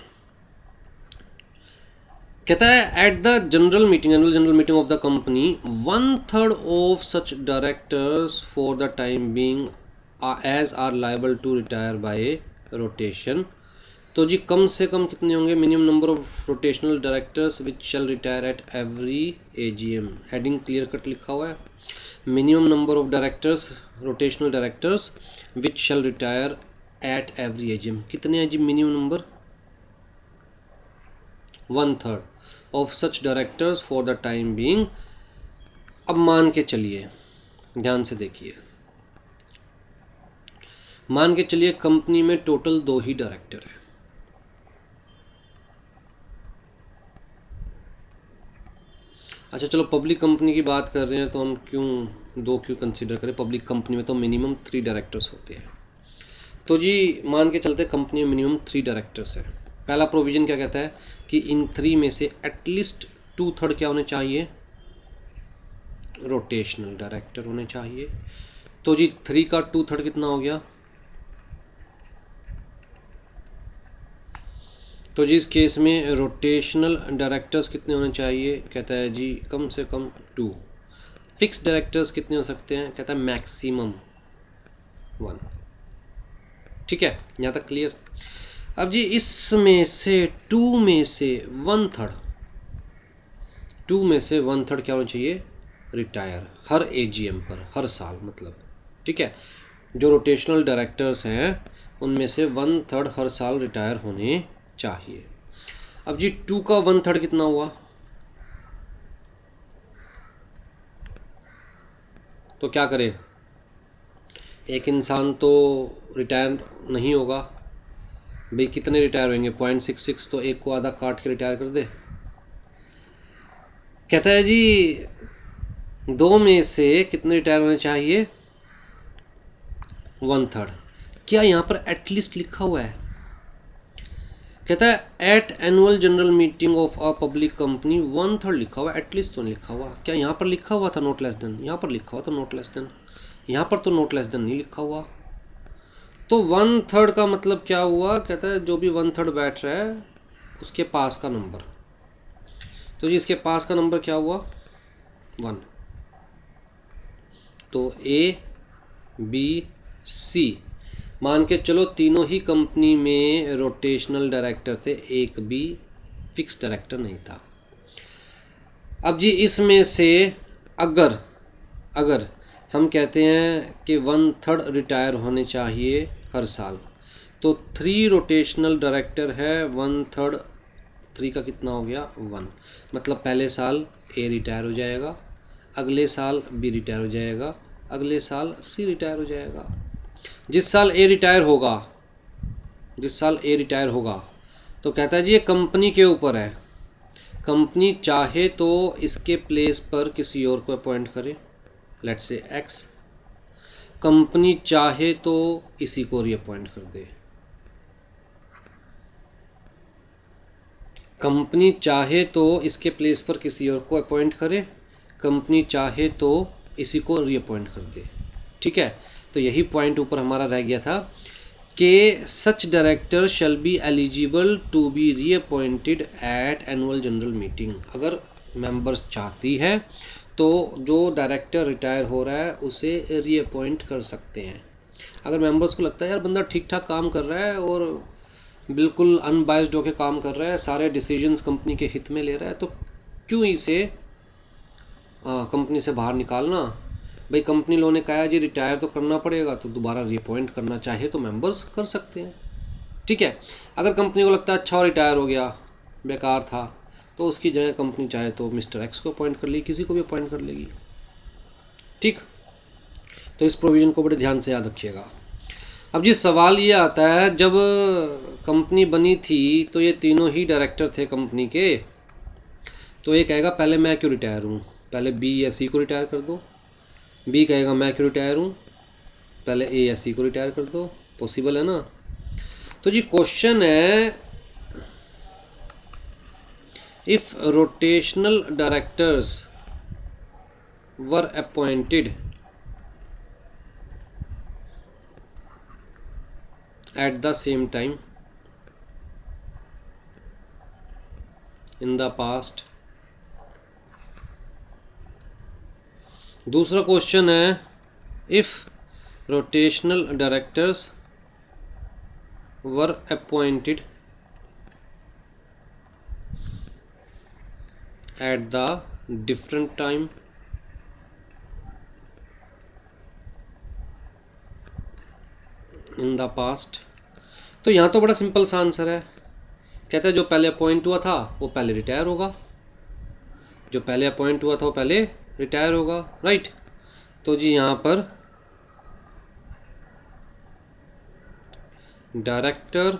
कहता है at the general meeting, annual general meeting of the company 1/3 of such directors for the time being as are liable to retire by rotation. तो जी कम से कम कितने होंगे, minimum number of rotational directors which shall retire at every AGM, heading clear cut लिखा हुआ है, minimum number of directors rotational directors which shall retire at every AGM, कितने हैं जी minimum number? 1/3 of such directors for the time being. अब मान के चलिए, ध्यान से देखिए, मान के चलिए कंपनी में टोटल 2 ही डायरेक्टर है। अच्छा चलो पब्लिक कंपनी की बात कर रहे हैं तो हम क्यों 2 क्यों कंसिडर करें, पब्लिक कंपनी में तो मिनिमम 3 डायरेक्टर्स होते हैं। तो जी मान के चलते कंपनी में मिनिमम 3 डायरेक्टर्स है। पहला प्रोविज़न क्या कहता है कि इन 3 में से एटलीस्ट 2/3 क्या होने चाहिए, रोटेशनल डायरेक्टर होने चाहिए। तो जी 3 का 2/3 कितना हो गया? तो जी इस केस में रोटेशनल डायरेक्टर्स कितने होने चाहिए, कहता है जी कम से कम 2। फिक्स डायरेक्टर्स कितने हो सकते हैं, कहता है मैक्सिमम 1। ठीक है, यहाँ तक क्लियर। अब जी इसमें से 2 में से 1/3, 2 में से 1/3 क्या होना चाहिए, रिटायर हर एजीएम पर, हर साल मतलब। ठीक है, जो रोटेशनल डायरेक्टर्स हैं उनमें से 1/3 हर साल रिटायर होने चाहिए। अब जी 2 का 1/3 कितना हुआ, तो क्या करें, एक इंसान तो रिटायर नहीं होगा भाई, कितने रिटायर होंगे 0.66, तो एक को आधा काट के रिटायर कर दे। कहता है जी 2 में से कितने रिटायर होने चाहिए, 1/3। क्या यहाँ पर एटलीस्ट लिखा हुआ है? कहता है at annual general meeting of a public company 1/3 लिखा हुआ, एटलीस्ट तो नहीं लिखा हुआ। क्या यहाँ पर लिखा हुआ था नोट लेस देन, यहाँ पर लिखा हुआ था नोट लेस देन, यहाँ पर तो नोट लेस देन नहीं लिखा हुआ। तो 1/3 का मतलब क्या हुआ, कहता है जो भी 1/3 बैठ रहा है उसके पास का नंबर। तो जी इसके पास का नंबर क्या हुआ, 1। तो ए बी सी मान के चलो तीनों ही कंपनी में रोटेशनल डायरेक्टर थे, एक भी फिक्स डायरेक्टर नहीं था। अब जी इसमें से अगर हम कहते हैं कि 1/3 रिटायर होने चाहिए हर साल, तो 3 रोटेशनल डायरेक्टर है, 1/3 3 का कितना हो गया, 1। मतलब पहले साल ए रिटायर हो जाएगा, अगले साल बी रिटायर हो जाएगा, अगले साल सी रिटायर हो जाएगा। जिस साल ए रिटायर होगा तो कहता है जी ये कंपनी के ऊपर है कंपनी चाहे तो इसके प्लेस पर किसी और को अपॉइंट करे, लेट्स से एक्स, कंपनी चाहे तो इसी को रीअपॉइंट कर दे। कंपनी चाहे तो इसके प्लेस पर किसी और को अपॉइंट करे, कंपनी चाहे तो इसी को रीअपॉइंट कर दे। ठीक है, तो यही पॉइंट ऊपर हमारा रह गया था कि such director shall be eligible to be reappointed at annual general meeting. अगर मेंबर्स चाहती है तो जो डायरेक्टर रिटायर हो रहा है उसे रीअपॉइंट कर सकते हैं। अगर मेंबर्स को लगता है यार बंदा ठीक ठाक काम कर रहा है और बिल्कुल अनबाइस्ड होकर काम कर रहा है, सारे डिसीजंस कंपनी के हित में ले रहा है, तो क्यों इसे कंपनी से बाहर निकालना। भाई कंपनी लोगों ने कहा जी रिटायर तो करना पड़ेगा, तो दोबारा रिअपॉइंट करना चाहे तो मेंबर्स कर सकते हैं। ठीक है, अगर कंपनी को लगता है अच्छा रिटायर हो गया, बेकार था, तो उसकी जगह कंपनी चाहे तो मिस्टर एक्स को अपॉइंट कर लेगी, किसी को भी अपॉइंट कर लेगी। ठीक, तो इस प्रोविज़न को बड़े ध्यान से याद रखिएगा। अब जी सवाल ये आता है, जब कंपनी बनी थी तो ये तीनों ही डायरेक्टर थे कंपनी के, तो ये कहेगा पहले मैं क्यों रिटायर हूँ, पहले बी या सी को रिटायर कर दो। बी कहेगा मैं क्यों रिटायर हूँ, पहले ए या सी को रिटायर कर दो। पॉसिबल है ना। तो जी क्वेश्चन है, if rotational directors were appointed eight the same time in the past. दूसरा क्वेश्चन है, if rotational directors were appointed at the different time in the past. तो यहाँ तो बड़ा सिंपल सा आंसर है, कहता है जो पहले अपॉइंट हुआ था वो पहले रिटायर होगा, जो पहले अपॉइंट हुआ था वो पहले रिटायर होगा। राइट, तो जी यहाँ पर director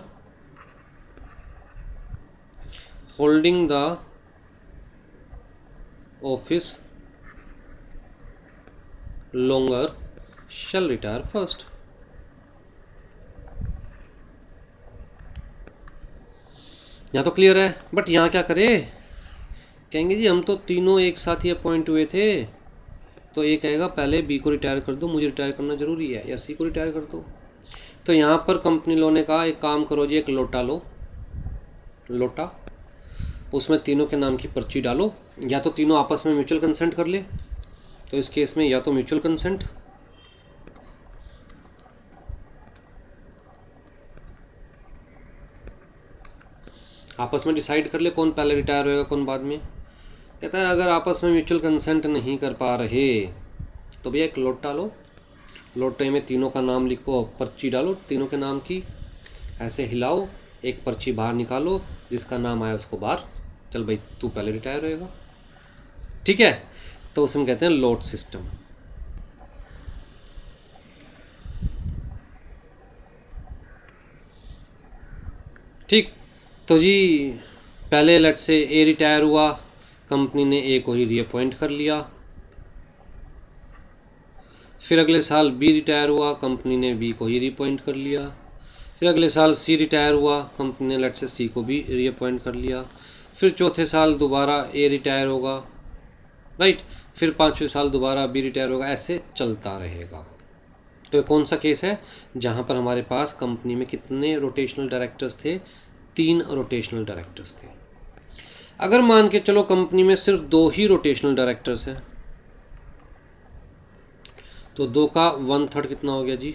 holding the office longer shall retire first. यहाँ तो क्लियर है, बट यहाँ क्या करें, कहेंगे जी हम तो तीनों एक साथ ही अपॉइंट हुए थे, तो ये कहेगा पहले बी को रिटायर कर दो, मुझे रिटायर करना ज़रूरी है, या सी को रिटायर कर दो। तो यहाँ पर कंपनी लोगों ने कहा एक काम करो जी, एक लोटा लो, लोटा, उसमें तीनों के नाम की पर्ची डालो, या तो तीनों आपस में म्यूचुअल कंसेंट कर ले, तो इस केस में या तो म्यूचुअल कंसेंट, आपस में डिसाइड कर ले कौन पहले रिटायर होएगा कौन बाद में। कहता है अगर आपस में म्यूचुअल कंसेंट नहीं कर पा रहे तो भैया एक लोटा लो, लोटे में तीनों का नाम लिखो, पर्ची डालो तीनों के नाम की, ऐसे हिलाओ, एक पर्ची बाहर निकालो, जिसका नाम आया उसको बाहर, चल भाई तू पहले रिटायर होएगा। ठीक है, तो उसे हम कहते हैं लोट सिस्टम। ठीक, तो जी पहले लेट से ए रिटायर हुआ, कंपनी ने ए को ही रीअपॉइंट कर लिया। फिर अगले साल बी रिटायर हुआ, कंपनी ने बी को ही रीअपॉइंट कर लिया। फिर अगले साल सी रिटायर हुआ, कंपनी ने लेट से सी को भी रीअपॉइंट कर लिया। फिर चौथे साल दोबारा ए रिटायर होगा, राइट, फिर पाँचवें साल दोबारा बी रिटायर होगा, ऐसे चलता रहेगा। तो कौन सा केस है जहाँ पर हमारे पास कंपनी में कितने रोटेशनल डायरेक्टर्स थे, 3 रोटेशनल डायरेक्टर्स थे। अगर मान के चलो कंपनी में सिर्फ 2 ही रोटेशनल डायरेक्टर्स हैं, तो 2 का 1/3 कितना हो गया जी,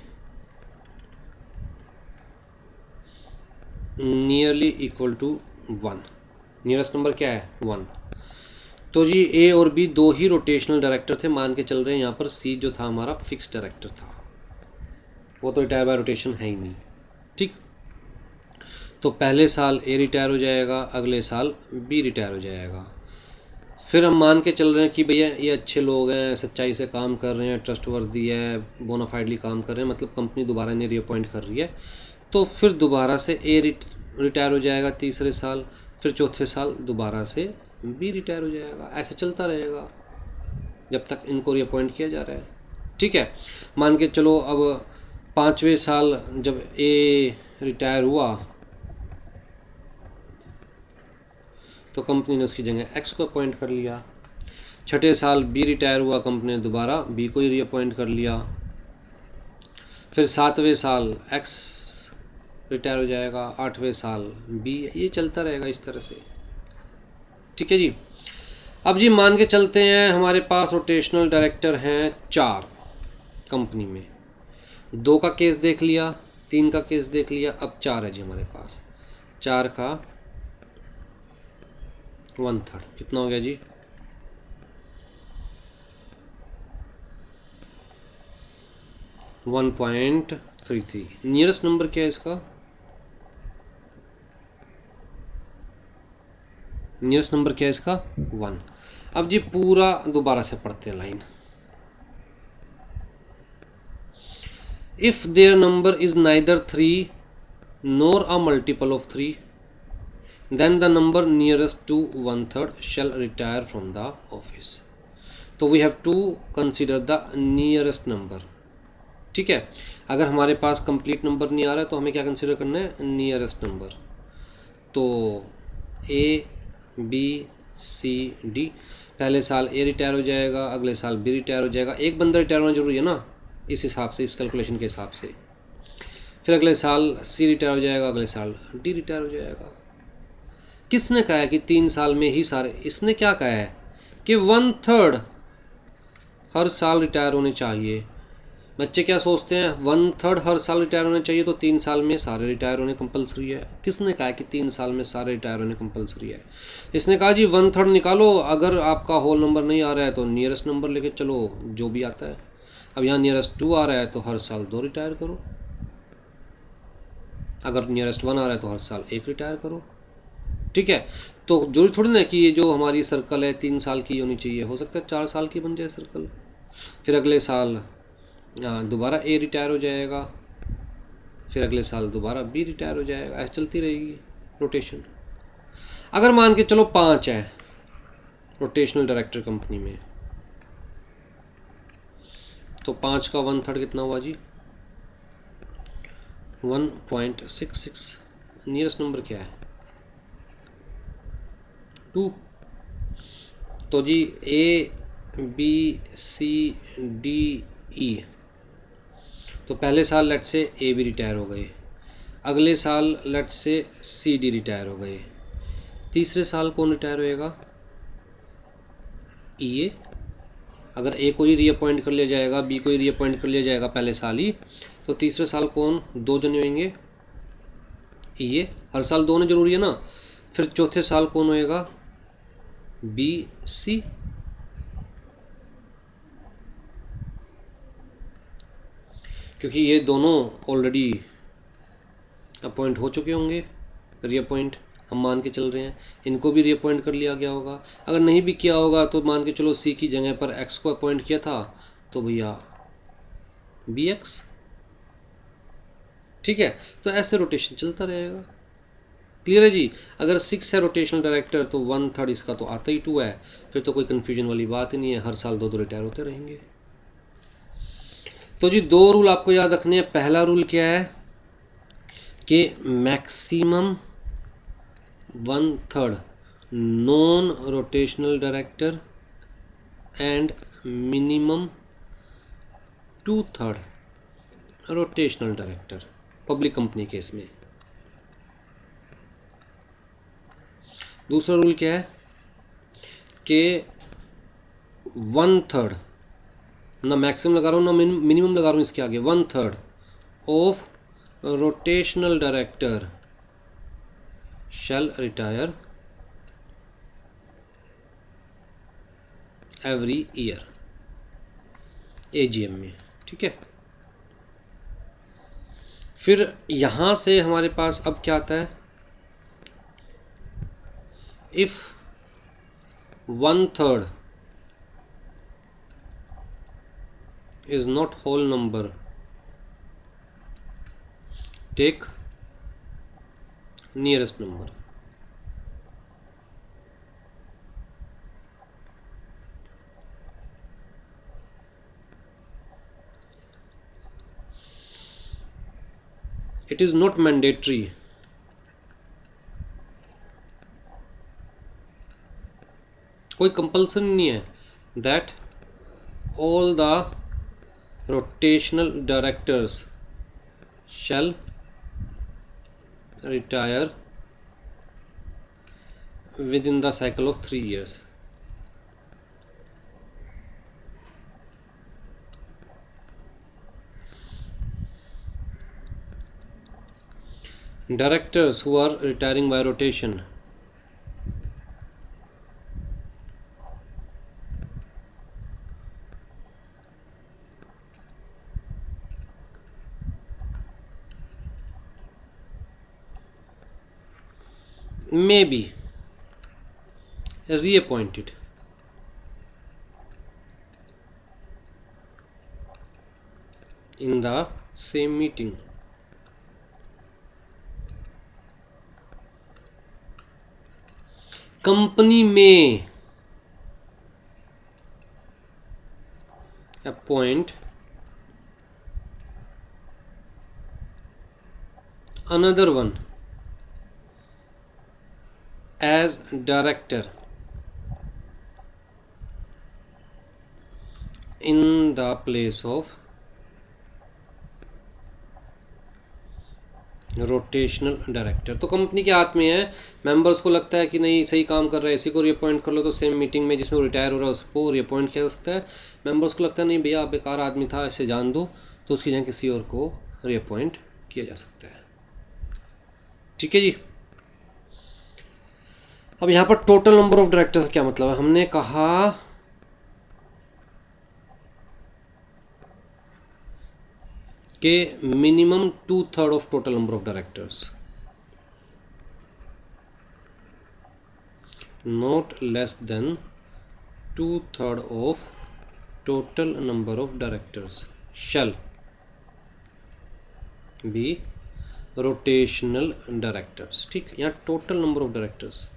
nearly equal to 1। Nearest number क्या है 1। तो जी ए और बी 2 ही रोटेशनल डायरेक्टर थे, मान के चल रहे हैं यहाँ पर सी जो था हमारा फिक्स डायरेक्टर था, वो तो रिटायर बाय रोटेशन है ही नहीं। ठीक, तो पहले साल ए रिटायर हो जाएगा, अगले साल बी रिटायर हो जाएगा। फिर हम मान के चल रहे हैं कि भैया ये अच्छे लोग हैं, सच्चाई से काम कर रहे हैं, ट्रस्टवर्दी है, बोनाफाइडली काम कर रहे हैं, मतलब कंपनी दोबारा इन्हें रीअपॉइंट कर रही है, तो फिर दोबारा से ए रिटायर हो जाएगा तीसरे साल, फिर चौथे साल दोबारा से बी रिटायर हो जाएगा। ऐसे चलता रहेगा जब तक इनको रीअपॉइंट किया जा रहा है। ठीक है, मान के चलो अब 5वें साल जब ए रिटायर हुआ तो कंपनी ने उसकी जगह एक्स को अपॉइंट कर लिया। 6ठे साल बी रिटायर हुआ, कंपनी ने दोबारा बी को ही रीअपॉइंट कर लिया। फिर 7वें साल एक्स रिटायर हो जाएगा, 8वें साल बी, ये चलता रहेगा इस तरह से। ठीक है जी। अब जी मान के चलते हैं हमारे पास रोटेशनल डायरेक्टर हैं 4 कंपनी में। 2 का केस देख लिया, 3 का केस देख लिया, अब 4 है जी हमारे पास। 4 का 1/3 कितना हो गया जी? 1.33। नियरेस्ट नंबर क्या है इसका? नियरेस्ट नंबर क्या है इसका? 1। अब जी पूरा दोबारा से पढ़ते हैं line. If there number is neither 3 nor a multiple of 3, then the number nearest to 1/3 shall retire from the office. तो we have to consider the nearest number। ठीक है, अगर हमारे पास कंप्लीट नंबर नहीं आ रहा है तो हमें क्या कंसिडर करना है? Nearest number. तो ए बी सी डी, पहले साल ए रिटायर हो जाएगा, अगले साल बी रिटायर हो जाएगा। एक बंदा रिटायर होना जरूरी है ना, इस हिसाब से, इस कैलकुलेशन के हिसाब से। फिर अगले साल सी रिटायर हो जाएगा, अगले साल डी रिटायर हो जाएगा। किसने कहा है कि 3 साल में ही सारे? इसने क्या कहा है कि 1/3 हर साल रिटायर होने चाहिए। बच्चे क्या सोचते हैं 1/3 हर साल रिटायर होने चाहिए तो 3 साल में सारे रिटायर होने कंपलसरी है। किसने कहा है कि 3 साल में सारे रिटायर होने कंपलसरी है? इसने कहा जी 1/3 निकालो, अगर आपका होल नंबर नहीं आ रहा है तो नियरेस्ट नंबर लेके चलो, जो भी आता है। अब यहाँ नियरेस्ट 2 आ रहा है तो हर साल 2 रिटायर करो, अगर नियरेस्ट 1 आ रहा है तो हर साल 1 रिटायर करो। ठीक है, तो जरूरी थोड़ी ना कि ये जो हमारी सर्कल है 3 साल की होनी चाहिए, हो सकता है 4 साल की बन जाए सर्कल। फिर अगले साल दोबारा ए रिटायर हो जाएगा, फिर अगले साल दोबारा बी रिटायर हो जाएगा, ऐसे चलती रहेगी रोटेशन। अगर मान के चलो 5 है रोटेशनल डायरेक्टर कंपनी में, तो 5 का 1/3 कितना हुआ जी? 1.66। नियरेस्ट नंबर क्या है? 2। तो जी A B C D E, तो पहले साल लेट से ए बी रिटायर हो गए, अगले साल लेट से सी डी रिटायर हो गए, तीसरे साल कौन रिटायर होएगा? ई ए। अगर ए को ही रीअपॉइंट कर लिया जाएगा, बी को ही रीअपॉइंट कर लिया जाएगा पहले साल ही, तो तीसरे साल कौन? 2 जने होंगे, ई ए। हर साल 2 होने जरूरी है ना। फिर चौथे साल कौन होएगा? B C. क्योंकि ये दोनों ऑलरेडी अपॉइंट हो चुके होंगे, रीअपॉइंट हम मान के चल रहे हैं, इनको भी रीअपॉइंट कर लिया गया होगा। अगर नहीं भी किया होगा तो मान के चलो सी की जगह पर एक्स को अपॉइंट किया था, तो भैया बी एक्स। ठीक है, तो ऐसे रोटेशन चलता रहेगा। क्लियर है जी? अगर 6 है रोटेशनल डायरेक्टर तो 1/3 इसका तो आता ही 2 है, फिर तो कोई कन्फ्यूजन वाली बात ही नहीं है, हर साल 2 रिटायर होते रहेंगे। तो जी 2 रूल आपको याद रखने हैं। पहला रूल क्या है कि maximum 1/3 non rotational director and minimum 2/3 rotational director, public company case में। दूसरा रूल क्या है कि 1/3, ना मैक्सिमम लगा रहा हूँ ना मिनिमम लगा रहा हूँ इसके आगे, 1/3 of rotational director shall retire every year AGM में। ठीक है, फिर यहाँ से हमारे पास अब क्या आता है? If 1/3 is not whole number, take nearest number। It is not mandatory, कोई कंपल्सन नहीं है that all the rotational directors shall retire within the cycle of 3 years. Directors who are retiring by rotation may be reappointed in the same meeting. Company may appoint another one as director in the place of rotational director. तो company के हाथ में है, members को लगता है कि नहीं सही काम कर रहा है, इसी को रिअपॉइंट कर लो, तो सेम मीटिंग में जिसमें वो रिटायर हो रहा है उसको रिअपॉइंट किया जा सकता है. मेंबर्स को लगता है नहीं भैया बेकार आदमी था, इसे जान दो, तो उसकी जगह किसी और को रिअपॉइंट किया जा सकता है. ठीक है जी. अब यहाँ पर टोटल नंबर ऑफ डायरेक्टर्स क्या मतलब है, हमने कहा कि minimum 2/3 of total number of directors, not less than 2/3 of total number of directors shall be rotational directors. ठीक, यहाँ टोटल नंबर ऑफ डायरेक्टर्स,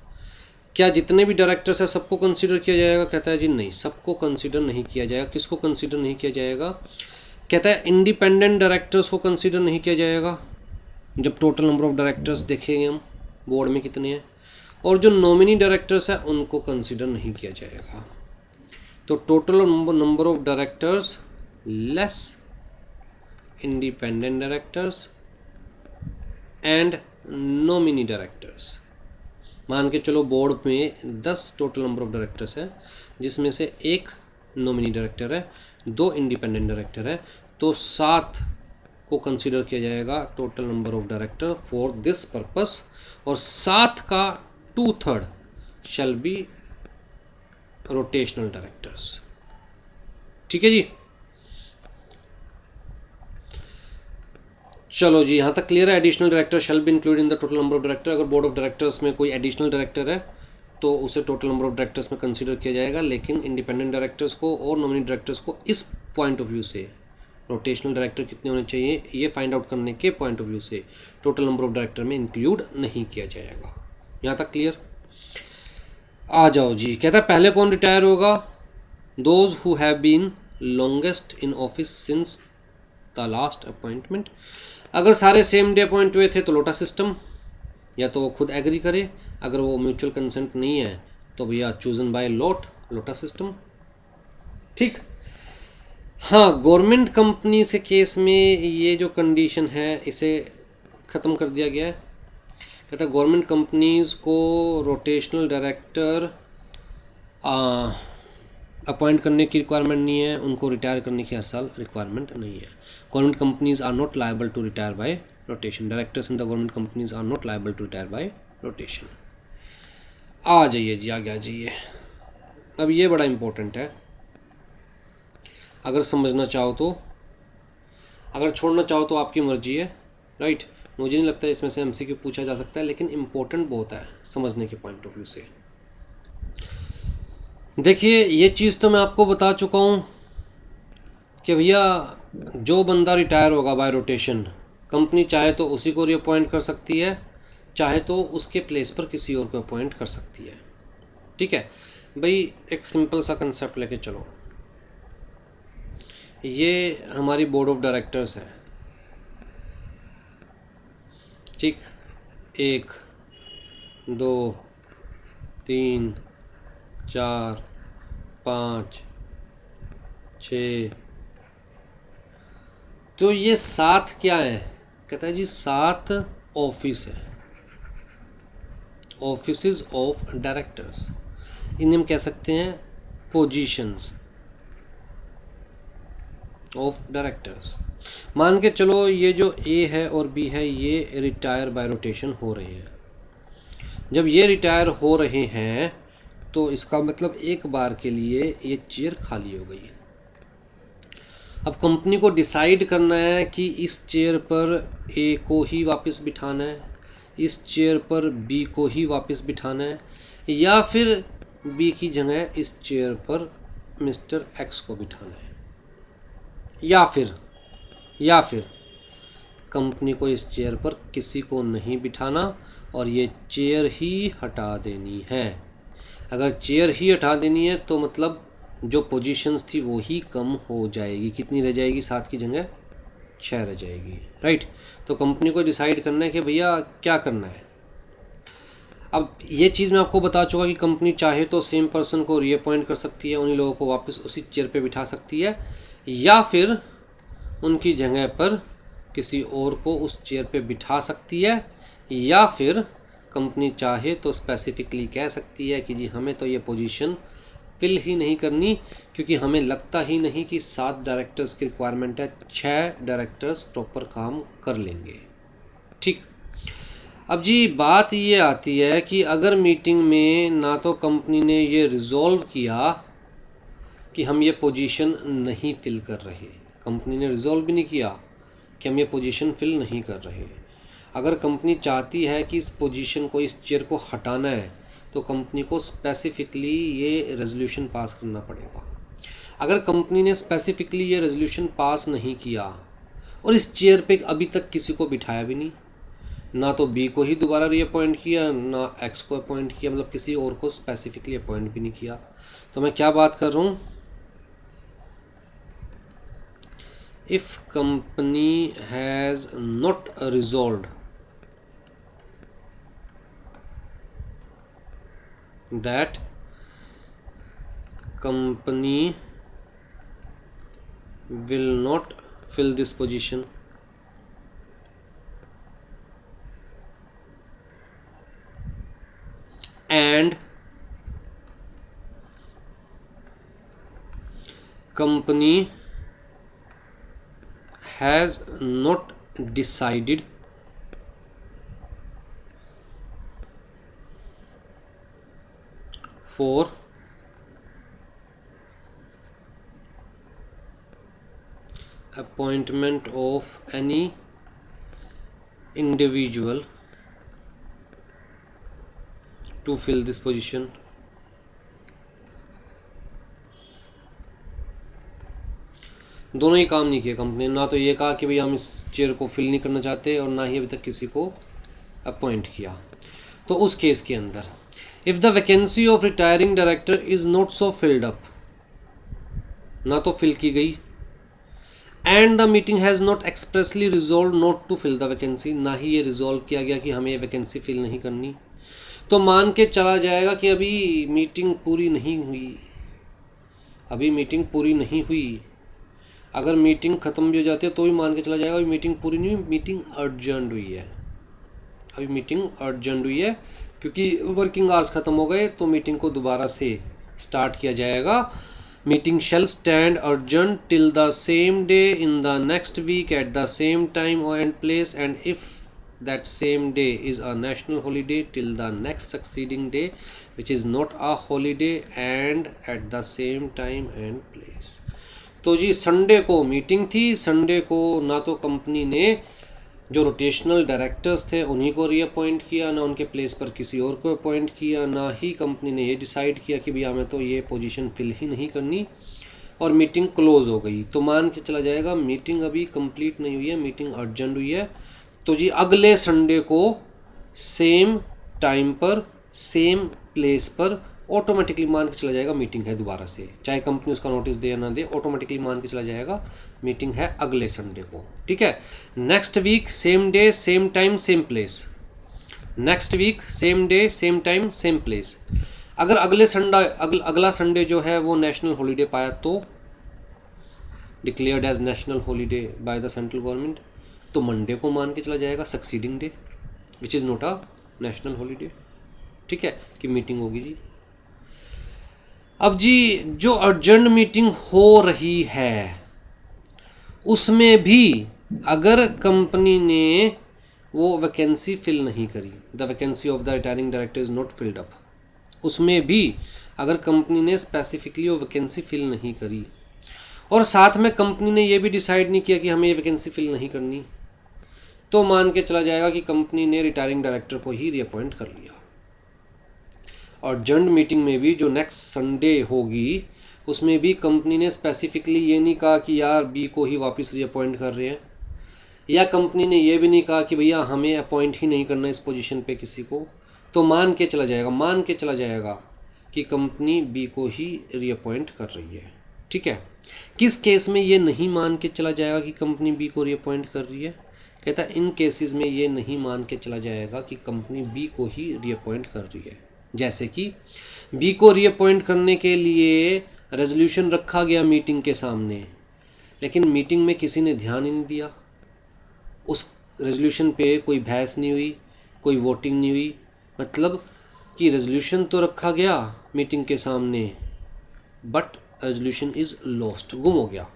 क्या जितने भी डायरेक्टर्स हैं सबको कंसीडर किया जाएगा? कहता है जी नहीं, सबको कंसीडर नहीं किया जाएगा. किसको कंसीडर नहीं किया जाएगा? कहता है इंडिपेंडेंट डायरेक्टर्स को कंसीडर नहीं किया जाएगा. जब टोटल नंबर ऑफ डायरेक्टर्स देखेंगे हम बोर्ड में कितने हैं, और जो नॉमिनी डायरेक्टर्स हैं उनको कंसीडर नहीं किया जाएगा. तो total number of directors less independent directors and nominee directors. मान के चलो बोर्ड में 10 टोटल नंबर ऑफ डायरेक्टर्स है, जिसमें से एक नॉमिनी डायरेक्टर है, 2 इंडिपेंडेंट डायरेक्टर है, तो 7 को कंसीडर किया जाएगा total number of director for this purpose, और 7 का 2/3 शैल बी रोटेशनल डायरेक्टर्स. ठीक है जी. चलो जी, यहाँ तक क्लियर है. Additional director shall be include in the total number of director. अगर बोर्ड ऑफ डायरेक्टर्स में कोई एडिशनल डायरेक्टर है तो उसे टोटल नंबर ऑफ डायरेक्टर्स में कंसीडर किया जाएगा, लेकिन इंडिपेंडेंट डायरेक्टर्स को और नॉमिनी डायरेक्टर्स को इस पॉइंट ऑफ व्यू से रोटेशनल डायरेक्टर कितने होने चाहिए ये फाइंड आउट करने के पॉइंट ऑफ व्यू से टोटल नंबर ऑफ डायरेक्टर में इंक्लूड नहीं किया जाएगा. यहाँ तक क्लियर? आ जाओ जी. कहता है पहले कौन रिटायर होगा? Those who have been longest in office since the last appointment. अगर सारे सेम डे अपॉइंट हुए थे तो लोटा सिस्टम, या तो वो खुद एग्री करे, अगर वो म्यूचुअल कंसेंट नहीं है तो भैया चूजन बाय लोटा सिस्टम. ठीक. हाँ, गवर्नमेंट कंपनी से केस में ये जो कंडीशन है इसे ख़त्म कर दिया गया है. कहता है गवर्नमेंट कंपनीज़ को रोटेशनल डायरेक्टर अपॉइंट करने की रिक्वायरमेंट नहीं है, उनको रिटायर करने की हर साल रिक्वायरमेंट नहीं है. Government companies are not liable to retire by rotation. Directors in the government companies are not liable to retire by rotation. आ जाइए जी, आगे आ जाइए. अब ये बड़ा इंपॉर्टेंट है, अगर समझना चाहो तो, अगर छोड़ना चाहो तो आपकी मर्जी है. राइट. मुझे नहीं लगता इसमें से एमसीक्यू पूछा जा सकता है, लेकिन इम्पोर्टेंट बहुत है समझने के पॉइंट ऑफ व्यू से. देखिए, ये चीज़ तो मैं आपको बता चुका हूँ कि भैया जो बंदा रिटायर होगा बाय रोटेशन, कंपनी चाहे तो उसी को रीअपॉइंट कर सकती है, चाहे तो उसके प्लेस पर किसी और को अपॉइंट कर सकती है. ठीक है भाई, एक सिंपल सा कंसेप्ट लेके चलो. ये हमारी बोर्ड ऑफ डायरेक्टर्स है. ठीक, 1 2 3 4 5 6, तो ये 7 क्या है? कहता है जी 7 ऑफिस है, ऑफिसेज ऑफ डायरेक्टर्स। इन्हें हम कह सकते हैं पोजीशंस ऑफ डायरेक्टर्स। मान के चलो ये जो ए है और बी है ये रिटायर बाय रोटेशन हो रहे हैं। जब ये रिटायर हो रहे हैं तो इसका मतलब एक बार के लिए ये चेयर खाली हो गई। अब कंपनी को डिसाइड करना है कि इस चेयर पर ए को ही वापस बिठाना है, इस चेयर पर बी को ही वापस बिठाना है, या फिर बी की जगह इस चेयर पर मिस्टर एक्स को बिठाना है, या फिर कंपनी को इस चेयर पर किसी को नहीं बिठाना और ये चेयर ही हटा देनी है। अगर चेयर ही हटा देनी है तो मतलब जो पोजीशंस थी वो ही कम हो जाएगी। कितनी रह जाएगी? 7 की जगह 6 रह जाएगी, राइट। तो कंपनी को डिसाइड करना है कि भैया क्या करना है। अब ये चीज़ मैं आपको बता चुका कि कंपनी चाहे तो सेम पर्सन को रीअपॉइंट कर सकती है, उन्हीं लोगों को वापस उसी चेयर पे बिठा सकती है, या फिर उनकी जगह पर किसी और को उस चेयर पे बिठा सकती है, या फिर कंपनी चाहे तो स्पेसिफिकली कह सकती है कि जी हमें तो ये पोजीशन फिल ही नहीं करनी, क्योंकि हमें लगता ही नहीं कि 7 डायरेक्टर्स की रिक्वायरमेंट है, 6 डायरेक्टर्स प्रॉपर काम कर लेंगे। ठीक, अब जी बात ये आती है कि अगर मीटिंग में ना तो कंपनी ने ये रिजॉल्व किया कि हम ये पोजीशन नहीं फिल कर रहे, कंपनी ने रिजॉल्व भी नहीं किया कि हम ये पोजीशन फिल नहीं कर रहे। अगर कंपनी चाहती है कि इस पोजीशन को, इस चेयर को हटाना है, तो कंपनी को स्पेसिफिकली ये रेजोल्यूशन पास करना पड़ेगा। अगर कंपनी ने स्पेसिफिकली ये रेजोल्यूशन पास नहीं किया और इस चेयर पे अभी तक किसी को बिठाया भी नहीं, ना तो बी को ही दोबारा रीअपॉइंट किया, ना एक्स को अपॉइंट किया, मतलब किसी और को स्पेसिफिकली अपॉइंट भी नहीं किया, तो मैं क्या बात कर रहा हूँ? If company has not resolved that company will not fill this position and company has not decided for appointment of any individual to fill this position, दोनों ही काम नहीं किए कंपनी ने। ना तो ये कहा कि भाई हम इस चेयर को फिल नहीं करना चाहते, और ना ही अभी तक किसी को अपॉइंट किया। तो उस केस के अंदर if the vacancy of retiring director is not so filled up, ना तो फिल की गई, and the meeting has not expressly resolve not to fill the vacancy, ना ही ये रिजॉल्व किया गया कि हमें ये वैकेंसी फिल नहीं करनी, तो मान के चला जाएगा कि अभी मीटिंग पूरी नहीं हुई, अभी मीटिंग पूरी नहीं हुई। अगर मीटिंग ख़त्म भी हो जाती है तो भी मान के चला जाएगा अभी मीटिंग पूरी नहीं हुई, मीटिंग अर्जेंट हुई है, अभी मीटिंग अर्जेंट हुई है, क्योंकि वर्किंग आवर्स ख़त्म हो गए तो मीटिंग को दोबारा से स्टार्ट किया जाएगा। Meeting shall stand adjourned till the same day in the next week at the same time and place, and if that same day is a national holiday till the next succeeding day which is not a holiday and at the same time and place। तो जी Sunday को meeting थी, Sunday को ना तो company ने जो rotational directors थे उन्हीं को रीअपॉइंट किया, ना उनके प्लेस पर किसी और को अपॉइंट किया, ना ही कंपनी ने ये डिसाइड किया कि भैया हमें तो ये पोजीशन फिल ही नहीं करनी, और मीटिंग क्लोज़ हो गई। तो मान के चला जाएगा मीटिंग अभी कंप्लीट नहीं हुई है, मीटिंग अर्जेंट हुई है। तो जी अगले संडे को सेम टाइम पर सेम प्लेस पर ऑटोमेटिकली मान के चला जाएगा मीटिंग है दोबारा से, चाहे कंपनी उसका नोटिस दे या ना दे, ऑटोमेटिकली मान के चला जाएगा मीटिंग है अगले संडे को। ठीक है, next week same day same time same place, next week same day same time same place. अगर अगला संडे जो है वो नेशनल हॉलीडे पाया तो declared as national holiday by the central government, तो मंडे को मान के चला जाएगा succeeding day which is not a national holiday. ठीक है, कि मीटिंग होगी जी। अब जी जो अर्जेंट मीटिंग हो रही है उसमें भी अगर कंपनी ने वो वैकेंसी फिल नहीं करी, the vacancy of the retiring director is not filled up, उसमें भी अगर कंपनी ने स्पेसिफिकली वो वैकेंसी फिल नहीं करी और साथ में कंपनी ने ये भी डिसाइड नहीं किया कि हमें ये वैकेंसी फिल नहीं करनी, तो मान के चला जाएगा कि कंपनी ने रिटायरिंग डायरेक्टर को ही रीअपॉइंट कर लिया। और अर्जेंट मीटिंग में भी जो नेक्स्ट संडे होगी उसमें भी कंपनी ने स्पेसिफिकली ये नहीं कहा कि यार बी को ही वापस रीअपॉइंट कर रहे हैं, या कंपनी ने ये भी नहीं कहा कि भैया हमें अपॉइंट ही नहीं करना इस पोजीशन पे किसी को, तो मान के चला जाएगा कि कंपनी बी को ही रीअपॉइंट कर रही है। ठीक है, किस केस में ये नहीं मान के चला जाएगा कि कंपनी बी को रीअपॉइंट कर रही है, कहता है इन केसेस में ये नहीं मान के चला जाएगा कि कंपनी बी को ही रीअपॉइंट कर रही है। जैसे कि बी को रीअपॉइंट करने के लिए रेजोल्यूशन रखा गया मीटिंग के सामने, लेकिन मीटिंग में किसी ने ध्यान ही नहीं दिया, उस रेजोल्यूशन पे कोई बहस नहीं हुई, कोई वोटिंग नहीं हुई, मतलब कि रेजोल्यूशन तो रखा गया मीटिंग के सामने बट रेजोल्यूशन इज़ लॉस्ट, गुम हो गया,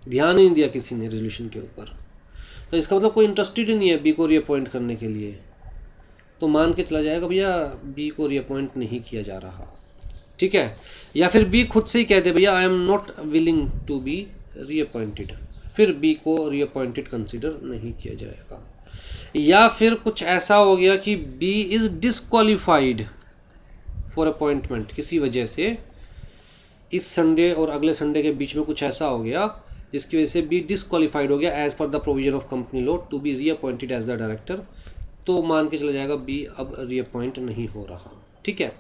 ध्यान ही नहीं दिया किसी ने रेजोल्यूशन के ऊपर, तो इसका मतलब कोई इंटरेस्टेड ही नहीं है बी को रीअपॉइंट करने के लिए, तो मान के चला जाएगा भैया बी को रीअपॉइंट नहीं किया जा रहा। ठीक है, या फिर बी खुद से ही कह दे भैया I am not willing to be reappointed, फिर बी को रीअपॉइंटेड कंसीडर नहीं किया जाएगा। या फिर कुछ ऐसा हो गया कि B is disqualified for appointment, किसी वजह से इस संडे और अगले संडे के बीच में कुछ ऐसा हो गया जिसकी वजह से बी डिसक्वालीफाइड हो गया as per the provision of company law to be reappointed as the director, तो मान के चला जाएगा बी अब रीअपॉइंट नहीं हो रहा। ठीक है,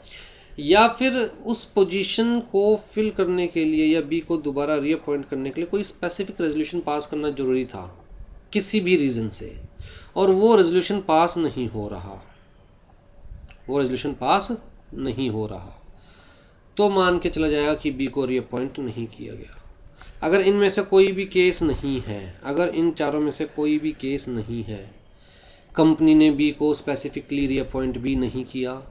या फिर उस पोजीशन को फिल करने के लिए या बी को दोबारा रीअपॉइंट करने के लिए कोई स्पेसिफिक रेजोल्यूशन पास करना जरूरी था किसी भी रीज़न से, और वो रेजोल्यूशन पास नहीं हो रहा, तो मान के चला जाएगा कि बी को रीअपॉइंट नहीं किया गया। अगर इनमें से कोई भी केस नहीं है, अगर इन चारों में से कोई भी केस नहीं है, कंपनी ने बी को स्पेसिफिकली रीअपॉइंट भी नहीं किया,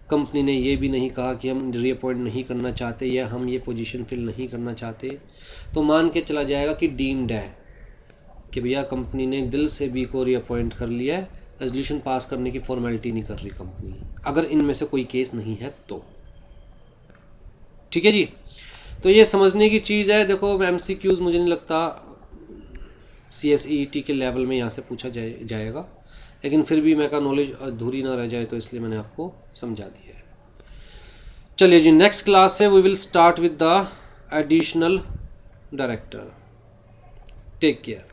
कंपनी ने ये भी नहीं कहा कि हम रीअपॉइंट नहीं करना चाहते या हम ये पोजीशन फिल नहीं करना चाहते, तो मान के चला जाएगा कि डीम्ड है कि भैया कंपनी ने दिल से बी को रीअपॉइंट कर लिया है, रेजोल्यूशन पास करने की फॉर्मेलिटी नहीं कर रही कंपनी, अगर इनमें से कोई केस नहीं है तो। ठीक है जी, तो ये समझने की चीज़ है। देखो MCQs मुझे नहीं लगता CSET के लेवल में यहाँ से पूछा जाएगा, लेकिन फिर भी मैं का नॉलेज अधूरी ना रह जाए तो इसलिए मैंने आपको समझा दिया है। चलिए जी, नेक्स्ट क्लास से we will start with the additional director. Take care.